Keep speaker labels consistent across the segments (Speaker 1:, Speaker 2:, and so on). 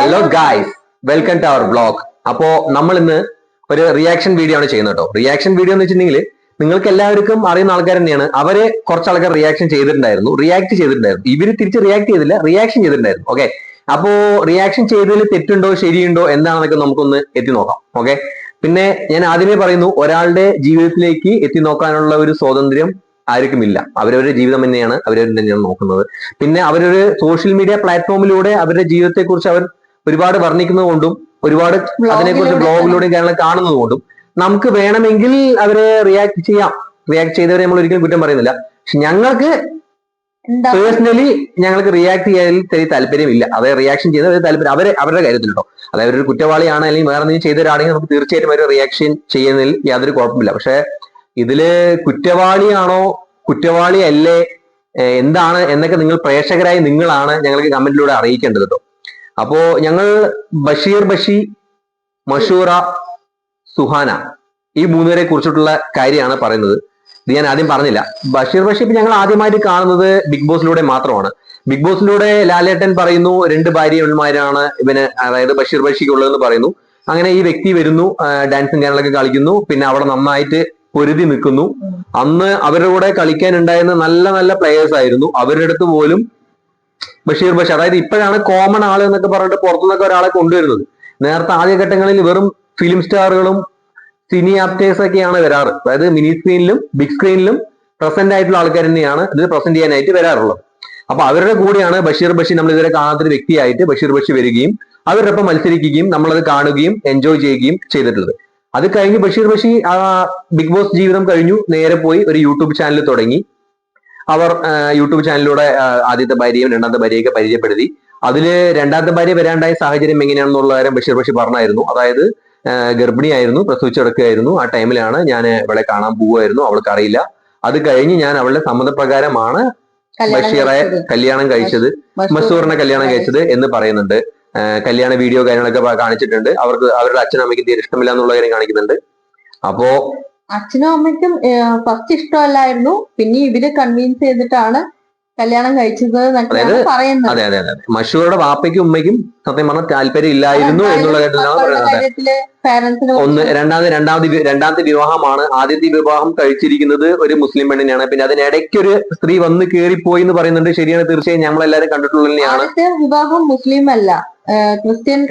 Speaker 1: Hello guys, welcome to our vlog. അപ്പോ നമ്മൾ ഇന്ന് ഒരു റിയാക്ഷൻ വീഡിയോ ആണ് ചെയ്യുന്നത് കേട്ടോ. റിയാക്ഷൻ വീഡിയോ എന്ന് വെച്ചിട്ടുണ്ടെങ്കിൽ നിങ്ങൾക്ക് എല്ലാവർക്കും അറിയുന്ന ആൾക്കാർ തന്നെയാണ്. അവരെ കുറച്ച് ആൾക്കാർ റിയാക്ട് ചെയ്തിട്ടുണ്ടായിരുന്നു. ഇവര് തിരിച്ച് റിയാക്ട് ചെയ്തില്ല, റിയാക്ഷൻ ചെയ്തിട്ടുണ്ടായിരുന്നു. ഓക്കെ, അപ്പോ റിയാക്ഷൻ ചെയ്തതിൽ തെറ്റുണ്ടോ ശരിയുണ്ടോ എന്താണെന്നൊക്കെ നമുക്കൊന്ന് എത്തി നോക്കാം. ഓക്കെ, പിന്നെ ഞാൻ ആദ്യമേ പറയുന്നു, ഒരാളുടെ ജീവിതത്തിലേക്ക് എത്തി നോക്കാനുള്ള ഒരു സ്വാതന്ത്ര്യം ആർക്കുമില്ല. അവരവരുടെ ജീവിതം തന്നെയാണ് തന്നെയാണ് നോക്കുന്നത്. പിന്നെ അവരൊരു സോഷ്യൽ മീഡിയ പ്ലാറ്റ്ഫോമിലൂടെ അവരുടെ ജീവിതത്തെക്കുറിച്ച് അവർ ഒരുപാട് വർണ്ണിക്കുന്നത് കൊണ്ടും ഒരുപാട് അതിനെക്കുറിച്ച് ബ്ലോഗിലൂടെയും കാര്യങ്ങൾ കാണുന്നത് കൊണ്ടും നമുക്ക് വേണമെങ്കിൽ അവരെ റിയാക്ട് ചെയ്യാം. റിയാക്ട് ചെയ്തവരെ നമ്മൾ ഒരിക്കലും കുറ്റം പറയുന്നില്ല. പക്ഷെ ഞങ്ങൾക്ക് പേഴ്സണലി ഞങ്ങൾക്ക് റിയാക്ട് ചെയ്യാൻ താല്പര്യമില്ല. അതായത് റിയാക്ഷൻ ചെയ്ത താല്പര്യം അവരുടെ കാര്യത്തിൽ കേട്ടോ. അതായത് ഒരു കുറ്റവാളിയാണ് അല്ലെങ്കിൽ വേറെ എന്തെങ്കിലും ചെയ്തവരാണെങ്കിൽ നമുക്ക് തീർച്ചയായിട്ടും ഒരു റിയാക്ഷൻ ചെയ്യുന്നതിൽ യാതൊരു കുഴപ്പമില്ല. പക്ഷെ ഇതില് കുറ്റവാളിയാണോ കുറ്റവാളി അല്ലേ എന്താണ് എന്നൊക്കെ നിങ്ങൾ പ്രേക്ഷകരായി നിങ്ങളാണ് ഞങ്ങൾക്ക് കമന്റിലൂടെ അറിയിക്കേണ്ടത് കേട്ടോ. അപ്പോ ഞങ്ങൾ ബഷീർ ബഷി, മഷൂറ, സുഹാന ഈ മൂന്നുപേരെ കുറിച്ചിട്ടുള്ള കാര്യമാണ് പറയുന്നത്. ഇത് ഞാൻ ആദ്യം പറഞ്ഞില്ല. ബഷീർ ബഷി ഇപ്പൊ ഞങ്ങൾ ആദ്യമായിട്ട് കാണുന്നത് ബിഗ് ബോസിലൂടെ മാത്രമാണ്. ബിഗ് ബോസിലൂടെ ലാലേട്ടൻ പറയുന്നു 2 ഭാര്യമാരാണ് ഇവന്, അതായത് ബഷീർ ബഷിക്ക് ഉള്ളതെന്ന് പറയുന്നു. അങ്ങനെ ഈ വ്യക്തി വരുന്നു, ഡാൻസും കാര്യങ്ങളൊക്കെ കളിക്കുന്നു, പിന്നെ അവിടെ നന്നായിട്ട് പൊരുതി നിൽക്കുന്നു. അന്ന് അവരുടെ കൂടെ കളിക്കാനുണ്ടായിരുന്ന നല്ല നല്ല പ്ലെയേഴ്സ് ആയിരുന്നു. അവരുടെ അടുത്ത് പോലും ബഷീർ ബഷി, അതായത് ഇപ്പോഴാണ് കോമൺ ആള് എന്നൊക്കെ പറഞ്ഞിട്ട് പുറത്തുനിന്നൊക്കെ ഒരാളെ കൊണ്ടുവരുന്നത്. നേരത്തെ ആദ്യഘട്ടങ്ങളിൽ വെറും ഫിലിം സ്റ്റാറുകളും സിനി ആക്ടേഴ്സ് ഒക്കെയാണ് വരാറ്. അതായത് മിനി സ്ക്രീനിലും ബിഗ് സ്ക്രീനിലും പ്രസന്റ് ആയിട്ടുള്ള ആൾക്കാർ തന്നെയാണ് ഇത് പ്രസന്റ് ചെയ്യാനായിട്ട് വരാറുള്ളത്. അപ്പൊ അവരുടെ കൂടെയാണ് ബഷീർ ബഷി, നമ്മൾ ഇതുവരെ കാണാത്തൊരു വ്യക്തിയായിട്ട് ബഷീർ ബഷി വരികയും അവരുടെ ഒപ്പം മത്സരിക്കുകയും നമ്മളത് കാണുകയും എൻജോയ് ചെയ്യുകയും ചെയ്തിട്ടുള്ളത്. അത് കഴിഞ്ഞ് ബഷീർ ബഷി ബിഗ് ബോസ് ജീവിതം കഴിഞ്ഞു നേരെ പോയി ഒരു യൂട്യൂബ് ചാനൽ തുടങ്ങി. അവർ യൂട്യൂബ് ചാനലിലൂടെ ആദ്യത്തെ ഭാര്യയും രണ്ടാമത്തെ ഭാര്യയൊക്കെ പരിചയപ്പെടുത്തി. അതില് രണ്ടാമത്തെ ഭാര്യ വരാണ്ടായ സാഹചര്യം എങ്ങനെയാണെന്നുള്ള കാര്യം ബഷീർ ബഷി പറഞ്ഞായിരുന്നു. അതായത് ഗർഭിണിയായിരുന്നു, പ്രസവിച്ചെടുക്കുകയായിരുന്നു. ആ ടൈമിലാണ് ഞാൻ അവളെ കാണാൻ പോവുമായിരുന്നു, അവൾക്ക് അറിയില്ല. അത് കഴിഞ്ഞ് ഞാൻ അവളുടെ സമ്മതപ്രകാരമാണ് ബഷീറെ കല്യാണം കഴിച്ചത്, മസൂറിനെ കല്യാണം കഴിച്ചത് എന്ന് പറയുന്നുണ്ട്. കല്യാണ വീഡിയോ കാര്യങ്ങളൊക്കെ കാണിച്ചിട്ടുണ്ട്. അവർക്ക് അവരുടെ അച്ഛനും അമ്മയ്ക്കും തീരെ ഇഷ്ടമില്ല എന്നുള്ള കാര്യം കാണിക്കുന്നുണ്ട്. അപ്പോ
Speaker 2: അച്ഛനും അമ്മയ്ക്കും ഫസ്റ്റ് ഇഷ്ടമല്ലായിരുന്നു, പിന്നെ ഇവര് കൺവിൻസ് ചെയ്തിട്ടാണ് കല്യാണം കഴിച്ചത് എന്നൊക്കെയാണ് പറയുന്നത്.
Speaker 1: അതെ അതെ അതെ, മഷൂറുടെ വാപ്പയ്ക്കും ഉമ്മയ്ക്കും സത്യം പറഞ്ഞാൽ താല്പര്യം ഇല്ലായിരുന്നു എന്നുള്ള കാര്യത്തിലാണ്. ഒന്ന് രണ്ടാമത്തെ വിവാഹമാണ്. ആദ്യത്തെ വിവാഹം കഴിച്ചിരിക്കുന്നത് ഒരു മുസ്ലിം പെണ്ണിനെയാണ്. പിന്നെ അതിനിടയ്ക്ക് ഒരു സ്ത്രീ വന്ന് കയറിപ്പോയി എന്ന് പറയുന്നുണ്ട്. ശരിയാണ്, തീർച്ചയായും നമ്മളെല്ലാരും കണ്ടിട്ടുള്ളത് തന്നെയാണ്.
Speaker 2: വിവാഹം മുസ്ലിം അല്ല,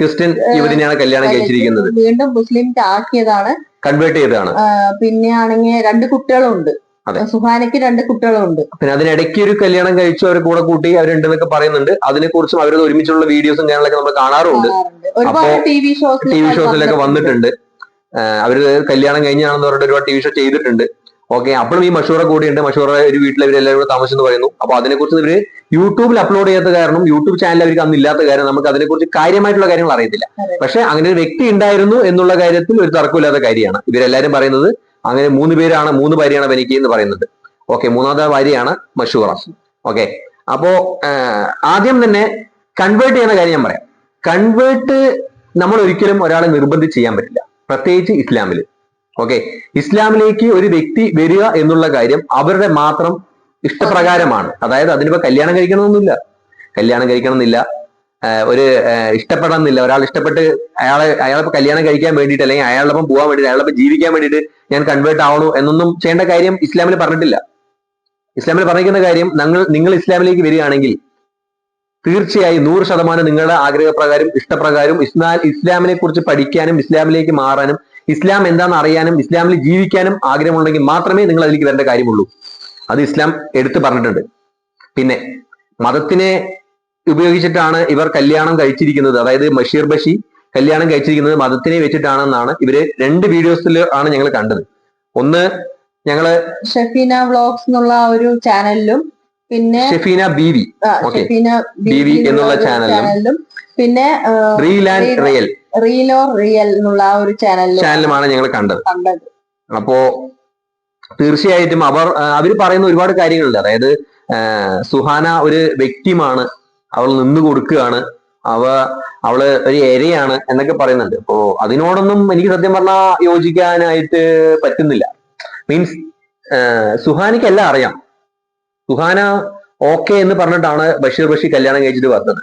Speaker 1: ക്രിസ്ത്യൻ യുവതിനെയാണ് കല്യാണം കഴിച്ചിരിക്കുന്നത്.
Speaker 2: വീണ്ടും മുസ്ലിം ആക്കിയതാണ്,
Speaker 1: കൺവേർട്ട് ചെയ്തതാണ്.
Speaker 2: പിന്നെ ആണെങ്കിൽ 2 കുട്ടികളുണ്ട്, സുഹാനയ്ക്ക് 2 കുട്ടികളുണ്ട്.
Speaker 1: പിന്നെ അതിനിടയ്ക്ക് ഒരു കല്യാണം കഴിച്ചു, അവരെ കൂടെ കൂട്ടി അവരുണ്ടെന്നൊക്കെ പറയുന്നുണ്ട്. അതിനെക്കുറിച്ചും അവരത് ഒരുമിച്ചുള്ള വീഡിയോസും കാര്യങ്ങളൊക്കെ നമ്മൾ കാണാറുണ്ട്.
Speaker 2: ടി വി
Speaker 1: ഷോസിലൊക്കെ വന്നിട്ടുണ്ട്. അവര് കല്യാണം കഴിഞ്ഞാണെന്ന് പറഞ്ഞിട്ട് ഒരുപാട് TV ഷോ ചെയ്തിട്ടുണ്ട്. ഓക്കെ, അപ്പോഴും ഈ മഷൂറ കൂടിയുണ്ട്. മഷൂറ ഒരു വീട്ടിൽ ഇവരെല്ലാവരും കൂടെ താമസിച്ചെന്ന് പറയുന്നു. അപ്പൊ അതിനെക്കുറിച്ച് ഇവര് യൂട്യൂബിൽ അപ്ലോഡ് ചെയ്യാത്ത കാരണം, യൂട്യൂബ് ചാനൽ അവർക്ക് അന്ന് ഇല്ലാത്ത കാര്യം നമുക്ക് അതിനെക്കുറിച്ച് കാര്യമായിട്ടുള്ള കാര്യങ്ങൾ അറിയത്തില്ല. പക്ഷെ അങ്ങനെ ഒരു വ്യക്തി ഉണ്ടായിരുന്നു എന്നുള്ള കാര്യത്തിൽ ഒരു തർക്കമില്ലാത്ത കാര്യമാണ്. ഇവരെല്ലാരും പറയുന്നത് അങ്ങനെ 3 ഭാര്യയാണ് എനിക്ക് എന്ന് പറയുന്നുണ്ട്. ഓക്കെ, 3ാമത്തെ ഭാര്യയാണ് മഷൂറ. ഓക്കെ, അപ്പോ ആദ്യം തന്നെ കൺവേർട്ട് ചെയ്യുന്ന കാര്യം ഞാൻ പറയാം. കൺവേർട്ട് നമ്മൾ ഒരിക്കലും ഒരാളെ നിർബന്ധിച്ച് ചെയ്യാൻ പറ്റില്ല, പ്രത്യേകിച്ച് ഇസ്ലാമില്. ഓക്കെ, ഇസ്ലാമിലേക്ക് ഒരു വ്യക്തി വരിക എന്നുള്ള കാര്യം അവരുടെ മാത്രം ഇഷ്ടപ്രകാരമാണ്. അതായത് അതിനിപ്പോ കല്യാണം കഴിക്കണമെന്നില്ല, ഒരു ഇഷ്ടപ്പെടണമെന്നില്ല. ഒരാൾ ഇഷ്ടപ്പെട്ട് അയാളെ കല്യാണം കഴിക്കാൻ വേണ്ടിയിട്ട് അല്ലെങ്കിൽ അയാളോടൊപ്പം പോകാൻ വേണ്ടിയിട്ട് അയാളോടൊപ്പം ജീവിക്കാൻ വേണ്ടിയിട്ട് ഞാൻ കൺവേർട്ട് ആവണോ എന്നൊന്നും ചെയ്യേണ്ട കാര്യം ഇസ്ലാമിൽ പറഞ്ഞിട്ടില്ല. ഇസ്ലാമിൽ പറഞ്ഞിരിക്കുന്ന കാര്യം, നിങ്ങൾ ഇസ്ലാമിലേക്ക് വരികയാണെങ്കിൽ തീർച്ചയായും 100% നിങ്ങളുടെ ആഗ്രഹപ്രകാരം ഇഷ്ടപ്രകാരം ഇസ്ലാമിനെ കുറിച്ച് പഠിക്കാനും ഇസ്ലാമിലേക്ക് മാറാനും ഇസ്ലാം എന്താണെന്ന് അറിയാനും ഇസ്ലാമിൽ ജീവിക്കാനും ആഗ്രഹമുണ്ടെങ്കിൽ മാത്രമേ നിങ്ങൾ അതിലേക്ക് വരേണ്ട കാര്യമുള്ളൂ. അത് ഇസ്ലാം എടുത്തു പറഞ്ഞിട്ടുണ്ട്. പിന്നെ മതത്തിനെ ഉപയോഗിച്ചിട്ടാണ് ഇവർ കല്യാണം കഴിച്ചിരിക്കുന്നത്. അതായത് ബഷീർ ബഷി കല്യാണം കഴിച്ചിരിക്കുന്നത് മതത്തിനെ വെച്ചിട്ടാണെന്നാണ് ഇവര് 2 വീഡിയോസിൽ ആണ് ഞങ്ങൾ കണ്ടത്. ഒന്ന് ഞങ്ങള്
Speaker 2: ഷഫീന വ്ളോഗ്സ് എന്നുള്ള ഒരു ചാനലിലും, പിന്നെ
Speaker 1: ഷഫീന ബീവി എന്നുള്ള ചാനലിലും,
Speaker 2: പിന്നെ റിയൽ എന്നുള്ള ഒരു
Speaker 1: ചാനലുമാണ് ഞങ്ങൾ കണ്ടത്. അപ്പോ തീർച്ചയായിട്ടും അവര് പറയുന്ന ഒരുപാട് കാര്യങ്ങളുണ്ട്. അതായത് സുഹാന ഒരു വ്യക്തിമാണ്, അവൾ നിന്ന് കൊടുക്കുകയാണ്, അവള് ഒരു ഇരയാണ് എന്നൊക്കെ പറയുന്നുണ്ട്. അപ്പോ അതിനോടൊന്നും എനിക്ക് സത്യം പറഞ്ഞാൽ യോജിക്കാനായിട്ട് പറ്റുന്നില്ല. മീൻസ് സുഹാനയ്ക്ക് എല്ലാം അറിയാം. സുഹാന ഓക്കെ എന്ന് പറഞ്ഞിട്ടാണ് ബഷീർ ബഷി കല്യാണം കഴിച്ചിട്ട് വന്നത്.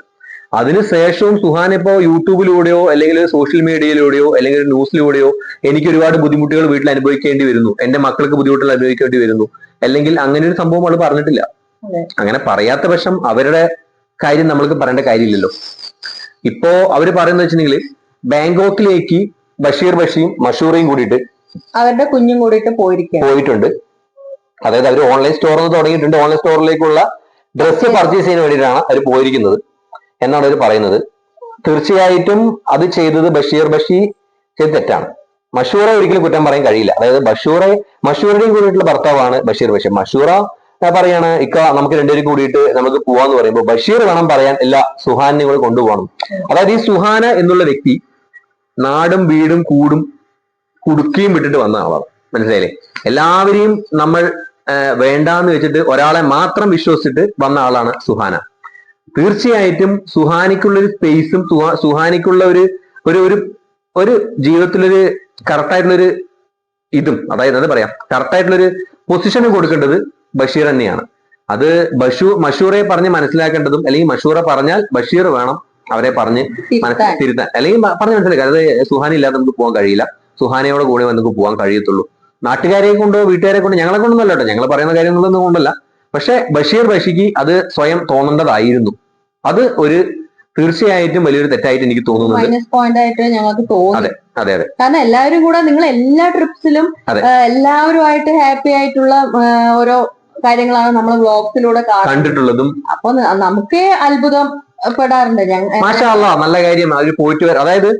Speaker 1: അതിനുശേഷവും സുഹാൻ ഇപ്പോ യൂട്യൂബിലൂടെയോ അല്ലെങ്കിൽ സോഷ്യൽ മീഡിയയിലൂടെയോ അല്ലെങ്കിൽ ന്യൂസിലൂടെയോ എനിക്ക് ഒരുപാട് ബുദ്ധിമുട്ടുകൾ വീട്ടിൽ അനുഭവിക്കേണ്ടി വരുന്നു, എന്റെ മക്കൾക്ക് ബുദ്ധിമുട്ടുകൾ അനുഭവിക്കേണ്ടി വരുന്നു, അല്ലെങ്കിൽ അങ്ങനെ ഒരു സംഭവം അവൾ പറഞ്ഞിട്ടില്ല. അങ്ങനെ പറയാത്ത പക്ഷം അവരുടെ കാര്യം നമ്മൾക്ക് പറയേണ്ട കാര്യമില്ലല്ലോ. ഇപ്പോ അവര് പറയുന്നത് വെച്ചിട്ടുണ്ടെങ്കിൽ ബാങ്കോക്കിലേക്ക് ബഷീർ ബഷിയും മഷൂറയും കൂടിയിട്ട്
Speaker 2: അവരുടെ കുഞ്ഞും കൂടിയിട്ട് പോയിട്ടുണ്ട്.
Speaker 1: അതായത് അവർ ഓൺലൈൻ സ്റ്റോർ തുടങ്ങിയിട്ടുണ്ട്. ഓൺലൈൻ സ്റ്റോറിലേക്കുള്ള ഡ്രസ്സ് പർച്ചേസ് ചെയ്യാൻ വേണ്ടിയിട്ടാണ് അവർ പോയിരിക്കുന്നത് എന്നാണ് അവർ പറയുന്നത്. തീർച്ചയായിട്ടും അത് ചെയ്തത് ബഷീർ ബഷി ചെയ്ത് തെറ്റാണ്. മഷൂറ ഒരിക്കലും കുറ്റം പറയാൻ കഴിയില്ല. അതായത് മഷൂറയുടെയും കൂടിയിട്ടുള്ള ഭർത്താവാണ് ബഷീർ ബഷി. മഷൂറ പറയാണ് ഇക്ക നമുക്ക് രണ്ടുപേരും കൂടിയിട്ട് നമുക്ക് പോവാന്ന് പറയുമ്പോൾ ബഷീർ വേണം പറയാൻ എല്ലാ സുഹാനെ കൂടെ കൊണ്ടുപോകണം. അതായത് ഈ സുഹാന എന്നുള്ള വ്യക്തി നാടും വീടും കുടുക്കിയും വിട്ടിട്ട് വന്ന ആളാണ്. മനസ്സിലായില്ലേ? എല്ലാവരെയും നമ്മൾ വേണ്ടാന്ന് വെച്ചിട്ട് ഒരാളെ മാത്രം വിശ്വസിച്ചിട്ട് വന്ന ആളാണ് സുഹാന. തീർച്ചയായിട്ടും സുഹാനിക്കുള്ള ഒരു സ്പേസും സുഹാനിക്കുള്ള ഒരു ജീവിതത്തിലൊരു കറക്റ്റായിട്ടുള്ളൊരു ഇതും, അതായത് എന്താ പറയാ, കറക്റ്റായിട്ടുള്ളൊരു പൊസിഷനും കൊടുക്കേണ്ടത് ബഷീർ തന്നെയാണ്. അത് മഷൂറെ പറഞ്ഞ് മനസ്സിലാക്കേണ്ടതും, അല്ലെങ്കിൽ മഷൂറ പറഞ്ഞാൽ ബഷീർ വേണം അവരെ പറഞ്ഞ് തിരുത്താൻ, അല്ലെങ്കിൽ പറഞ്ഞ് മനസ്സിലാക്കുക. അതായത് സുഹാന ഇല്ലാതെ നമുക്ക് പോകാൻ കഴിയില്ല, സുഹാനയോടെ കൂടെ നമുക്ക് പോകാൻ കഴിയത്തുള്ളൂ. നാട്ടുകാരെ കൊണ്ടോ വീട്ടുകാരെ കൊണ്ടോ ഞങ്ങളെ കൊണ്ടൊന്നും അല്ല കേട്ടോ, ഞങ്ങൾ പറയുന്ന കാര്യങ്ങളൊന്നും കൊണ്ടല്ല. പക്ഷെ ബഷീർ ബഷിക്ക് അത് സ്വയം തോന്നേണ്ടതായിരുന്നു. അത് ഒരു തീർച്ചയായിട്ടും വലിയൊരു തെറ്റായിട്ട് എനിക്ക് തോന്നുന്നുണ്ട്.
Speaker 2: മൈനസ് പോയിന്റ് ആയിട്ട് ഞങ്ങൾക്ക് തോന്നി.
Speaker 1: അതെ.
Speaker 2: കാരണം എല്ലാവരും കൂടെ നിങ്ങൾ എല്ലാ ട്രിപ്സിലും എല്ലാവരുമായിട്ട് ഹാപ്പി ആയിട്ടുള്ള ഓരോ കാര്യങ്ങളാണ് നമ്മൾ വ്ലോഗ്സിലൂടെ കണ്ടിട്ടുള്ളതും. അപ്പൊ നമുക്ക് അത്ഭുതം പെടാറുണ്ട്.
Speaker 1: മാഷാ അല്ലാ, നല്ല കാര്യം അവര് പോയിട്ട് വരാം. അതായത്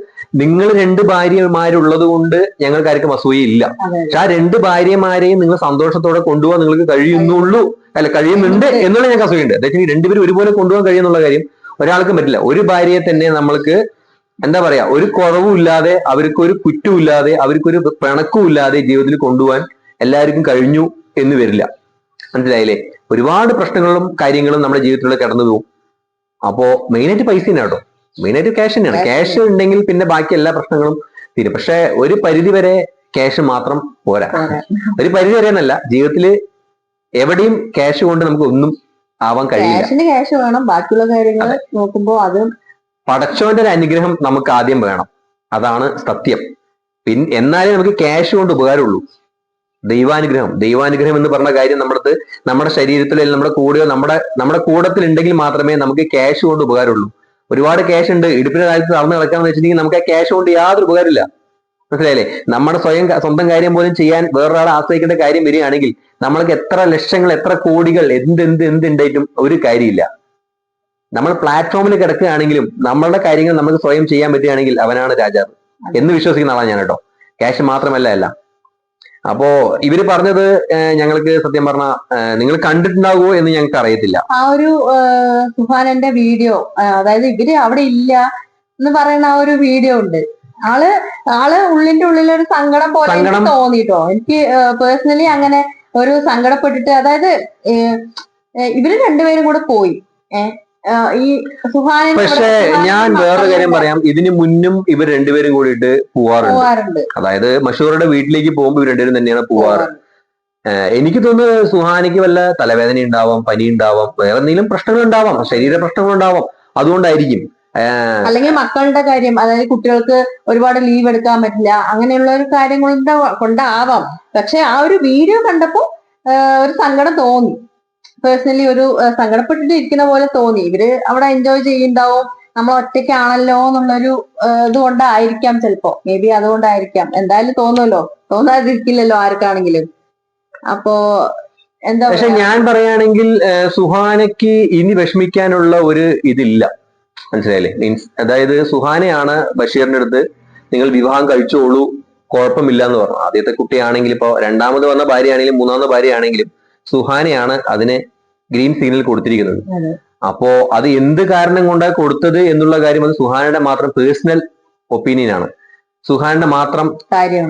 Speaker 1: നിങ്ങൾ 2 ഭാര്യമാരുള്ളത് കൊണ്ട് ഞങ്ങൾക്ക് ആർക്കും അസൂയയില്ല. പക്ഷെ ആ 2 ഭാര്യമാരെയും നിങ്ങൾ സന്തോഷത്തോടെ കൊണ്ടുപോകാൻ നിങ്ങൾക്ക് കഴിയുന്നുണ്ട് എന്നുള്ള ഞങ്ങൾക്ക് അസൂയുണ്ട്. അതായത് 2 പേരും ഒരുപോലെ കൊണ്ടുപോകാൻ കഴിയുന്നുള്ള കാര്യം ഒരാൾക്കും പറ്റില്ല. ഒരു ഭാര്യയെ തന്നെ നമ്മൾക്ക് എന്താ പറയാ, ഒരു കുറവും ഇല്ലാതെ, അവർക്കൊരു കുറ്റമില്ലാതെ, അവർക്കൊരു പിണക്കവും ഇല്ലാതെ ജീവിതത്തിൽ കൊണ്ടുപോകാൻ എല്ലാവർക്കും കഴിഞ്ഞു എന്ന് വരില്ല. മനസ്സിലായില്ലേ? ഒരുപാട് പ്രശ്നങ്ങളും കാര്യങ്ങളും നമ്മുടെ ജീവിതത്തിലൂടെ കടന്നു പോകും. അപ്പോ മെയിനായിട്ട് പൈസ തന്നെ കേട്ടോ, മെയിനായിട്ട് ക്യാഷ് തന്നെയാണ്. ക്യാഷ് ഉണ്ടെങ്കിൽ പിന്നെ ബാക്കി എല്ലാ പ്രശ്നങ്ങളും തീരും. പക്ഷെ ഒരു പരിധി വരെ ക്യാഷ് മാത്രം പോരാ. ഒരു പരിധി വരെ എന്നല്ല, ജീവിതത്തില് എവിടെയും ക്യാഷ് കൊണ്ട് നമുക്ക് ഒന്നും ആവാൻ കഴിയില്ല.
Speaker 2: ക്യാഷ് വേണം, ബാക്കിയുള്ള കാര്യങ്ങൾ നോക്കുമ്പോ അത്
Speaker 1: പടച്ചോന്റെ ഒരു അനുഗ്രഹം നമുക്ക് ആദ്യം വേണം. അതാണ് സത്യം. എന്നാലേ നമുക്ക് ക്യാഷ് കൊണ്ട് ഉപകാരമുള്ളൂ. ദൈവാനുഗ്രഹം എന്ന് പറഞ്ഞ കാര്യം നമ്മുടെ ശരീരത്തിലോ നമ്മുടെ കൂടെയോ നമ്മുടെ കൂടത്തിൽ ഉണ്ടെങ്കിൽ മാത്രമേ നമുക്ക് ക്യാഷ് കൊണ്ട് ഉപകാരമുള്ളൂ. ഒരുപാട് ക്യാഷ് ഉണ്ട്, ഇടുപ്പിന്റെ കാലത്ത് നടന്നു നടക്കാന്ന് വെച്ചിട്ടുണ്ടെങ്കിൽ നമുക്ക് ആ ക്യാഷ് കൊണ്ട് യാതൊരു ഉപകാരമില്ല. മനസ്സിലായില്ലേ? നമ്മുടെ സ്വന്തം കാര്യം പോലും ചെയ്യാൻ വേറൊരാളെ ആശ്രയിക്കേണ്ട കാര്യം വരികയാണെങ്കിൽ നമ്മൾക്ക് എത്ര ലക്ഷങ്ങൾ, എത്ര കോടികൾ, എന്തുണ്ടായിട്ടും ഒരു കാര്യമില്ല. നമ്മൾ പ്ലാറ്റ്ഫോമിൽ കിടക്കുകയാണെങ്കിലും നമ്മളുടെ കാര്യങ്ങൾ നമുക്ക് സ്വയം ചെയ്യാൻ പറ്റുകയാണെങ്കിൽ അവനാണ് രാജാവ് എന്ന് വിശ്വസിക്കുന്ന ആളാണ് ഞാൻ കേട്ടോ. ക്യാഷ് മാത്രമല്ല. അപ്പോ ഇവര് പറഞ്ഞത് ഞങ്ങൾക്ക് സത്യം പറഞ്ഞ നിങ്ങൾ കണ്ടിട്ടുണ്ടാവുമോ എന്ന് ഞങ്ങൾക്ക് അറിയത്തില്ല.
Speaker 2: ആ ഒരു സുഹാനന്റെ വീഡിയോ, അതായത് ഇവര് അവിടെ ഇല്ല എന്ന് പറയുന്ന ആ ഒരു വീഡിയോ ഉണ്ട്. ആള് ഉള്ളിന്റെ ഉള്ളിൽ ഒരു സങ്കടം പോലെ തോന്നിട്ടോ. എനിക്ക് പേഴ്സണലി അങ്ങനെ ഒരു സങ്കടപ്പെട്ടിട്ട്, അതായത് ഇവര് 2 പേരും കൂടെ പോയി. ഈ സുഹാന.
Speaker 1: പക്ഷെ ഞാൻ വേറൊരു കാര്യം പറയാം, ഇതിനു മുന്നും ഇവർ 2 പേരും കൂടിയിട്ട് പോവാറുണ്ട്. അതായത് മഷൂറുടെ വീട്ടിലേക്ക് പോകുമ്പോൾ ഇവർ 2 പേരും തന്നെയാണ് പോവാറ്. എനിക്ക് തോന്നുന്നു സുഹാനയ്ക്ക് വല്ല തലവേദന ഉണ്ടാവാം, പനി ഉണ്ടാവാം, വേറെ എന്തെങ്കിലും പ്രശ്നങ്ങൾ ഉണ്ടാവാം, ശരീര പ്രശ്നങ്ങൾ ഉണ്ടാവാം. അതുകൊണ്ടായിരിക്കും.
Speaker 2: അല്ലെങ്കിൽ മക്കളുടെ കാര്യം, അതായത് കുട്ടികൾക്ക് ഒരുപാട് ലീവ് എടുക്കാൻ പറ്റില്ല, അങ്ങനെയുള്ള ഒരു കാര്യം കൊണ്ടാവാം. പക്ഷെ ആ ഒരു വീഡിയോ കണ്ടപ്പോ ഒരു സങ്കടം തോന്നി. പേഴ്സണലി ഒരു സങ്കടപ്പെട്ടിട്ട് ഇരിക്കുന്ന പോലെ തോന്നി. ഇവര് അവിടെ എൻജോയ് ചെയ്യുന്നുണ്ടാവും, നമ്മൾ ഒറ്റയ്ക്കാണല്ലോ എന്നുള്ളൊരു ഇതുകൊണ്ടായിരിക്കാം, ചിലപ്പോ മേ ബി അതുകൊണ്ടായിരിക്കാം. എന്തായാലും തോന്നുമല്ലോ, തോന്നാതിരിക്കില്ലല്ലോ ആർക്കാണെങ്കിലും. അപ്പോ എന്താ,
Speaker 1: പക്ഷെ ഞാൻ പറയുകയാണെങ്കിൽ സുഹാനയ്ക്ക് ഇനി വിഷമിക്കാനുള്ള ഒരു ഇതില്ല. മനസ്സിലായില്ലേ? മീൻസ് അതായത് സുഹാനയാണ് ബഷീറിന്റെ അടുത്ത് നിങ്ങൾ വിവാഹം കഴിച്ചോളൂ, കുഴപ്പമില്ല എന്ന് പറഞ്ഞു. ആദ്യത്തെ കുട്ടിയാണെങ്കിലും ഇപ്പൊ 2ാമത് വന്ന ഭാര്യയാണെങ്കിലും 3ാമത്തെ ഭാര്യയാണെങ്കിലും സുഹാനയാണ് അതിന് ഗ്രീൻ സിഗ്നൽ കൊടുത്തിരിക്കുന്നത്. അപ്പോ അത് എന്ത് കാരണം കൊണ്ടാണ് കൊടുത്തത് എന്നുള്ള കാര്യം അത് സുഹാനയുടെ മാത്രം പേഴ്സണൽ ഒപ്പീനിയൻ ആണ്, സുഹാനയുടെ മാത്രം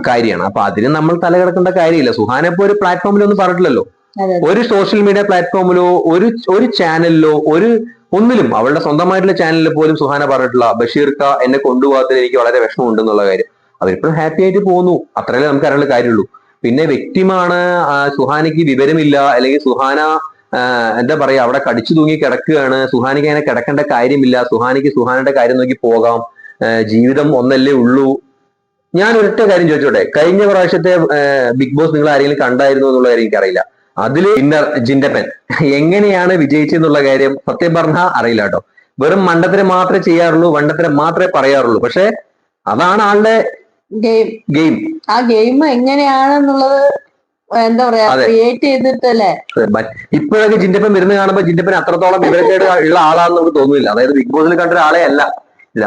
Speaker 1: കാര്യമാണ്. അപ്പൊ അതിന് നമ്മൾ തലകിടക്കേണ്ട കാര്യമില്ല. സുഹാന ഇപ്പോ ഒരു പ്ലാറ്റ്ഫോമിലൊന്നും പറഞ്ഞിട്ടില്ലല്ലോ, ഒരു സോഷ്യൽ മീഡിയ പ്ലാറ്റ്ഫോമിലോ ഒരു ചാനലിലോ ഒന്നിലും, അവളുടെ സ്വന്തമായിട്ടുള്ള ചാനലിൽ പോലും സുഹാന പറഞ്ഞിട്ടില്ല ബഷീർക്ക എന്നെ കൊണ്ടുപോകാത്തതിൽ എനിക്ക് വളരെ വിഷമമുണ്ട് എന്നുള്ള കാര്യം. അവരിപ്പോഴും ഹാപ്പി ആയിട്ട് പോകുന്നു, അത്രയല്ലേ നമുക്ക് അറിയാനുള്ള കാര്യമുള്ളൂ. പിന്നെ വ്യക്തിമാണ് സുഹാനയ്ക്ക് വിവരമില്ല, അല്ലെങ്കിൽ സുഹാന എന്താ പറയാ അവിടെ കടിച്ചു തൂങ്ങി കിടക്കുകയാണ്, സുഹാനിക്ക് അങ്ങനെ കിടക്കേണ്ട കാര്യമില്ല, സുഹാനിക്ക് സുഹാനയുടെ കാര്യം നോക്കി പോകാം, ജീവിതം ഒന്നല്ലേ ഉള്ളൂ. ഞാൻ ഒരൊറ്റ കാര്യം ചോദിച്ചോട്ടെ, കഴിഞ്ഞ പ്രാവശ്യത്തെ ബിഗ് ബോസ് നിങ്ങൾ ആരെങ്കിലും കണ്ടായിരുന്നു എന്നുള്ള കാര്യം എനിക്കറിയില്ല. അതില് വിന്നർ ജിൻഡപ്പൻ എങ്ങനെയാണ് വിജയിച്ചെന്നുള്ള കാര്യം സത്യം പറഞ്ഞാൽ അറിയില്ല കേട്ടോ. വെറും മണ്ടത്തരം മാത്രമേ ചെയ്യാറുള്ളൂ, മണ്ടത്തരം മാത്രമേ പറയാറുള്ളൂ. പക്ഷെ അതാണ് ആളുടെ ഗെയിം.
Speaker 2: ആ ഗെയിം എങ്ങനെയാണെന്നുള്ളത് എന്താ പറയാ ക്രിയേറ്റ് ചെയ്തിട്ടല്ലേ.
Speaker 1: ഇപ്പോഴൊക്കെ ജിൻഡപ്പൻ വരുന്ന കാണുമ്പോൾ ജിൻഡപ്പൻ അത്രത്തോളം വിവരക്കേട് ഉള്ള ആളാണെന്ന് നമുക്ക് തോന്നുന്നില്ല. അതായത് ബിഗ് ബോസിൽ കണ്ട ഒരാളെ അല്ല.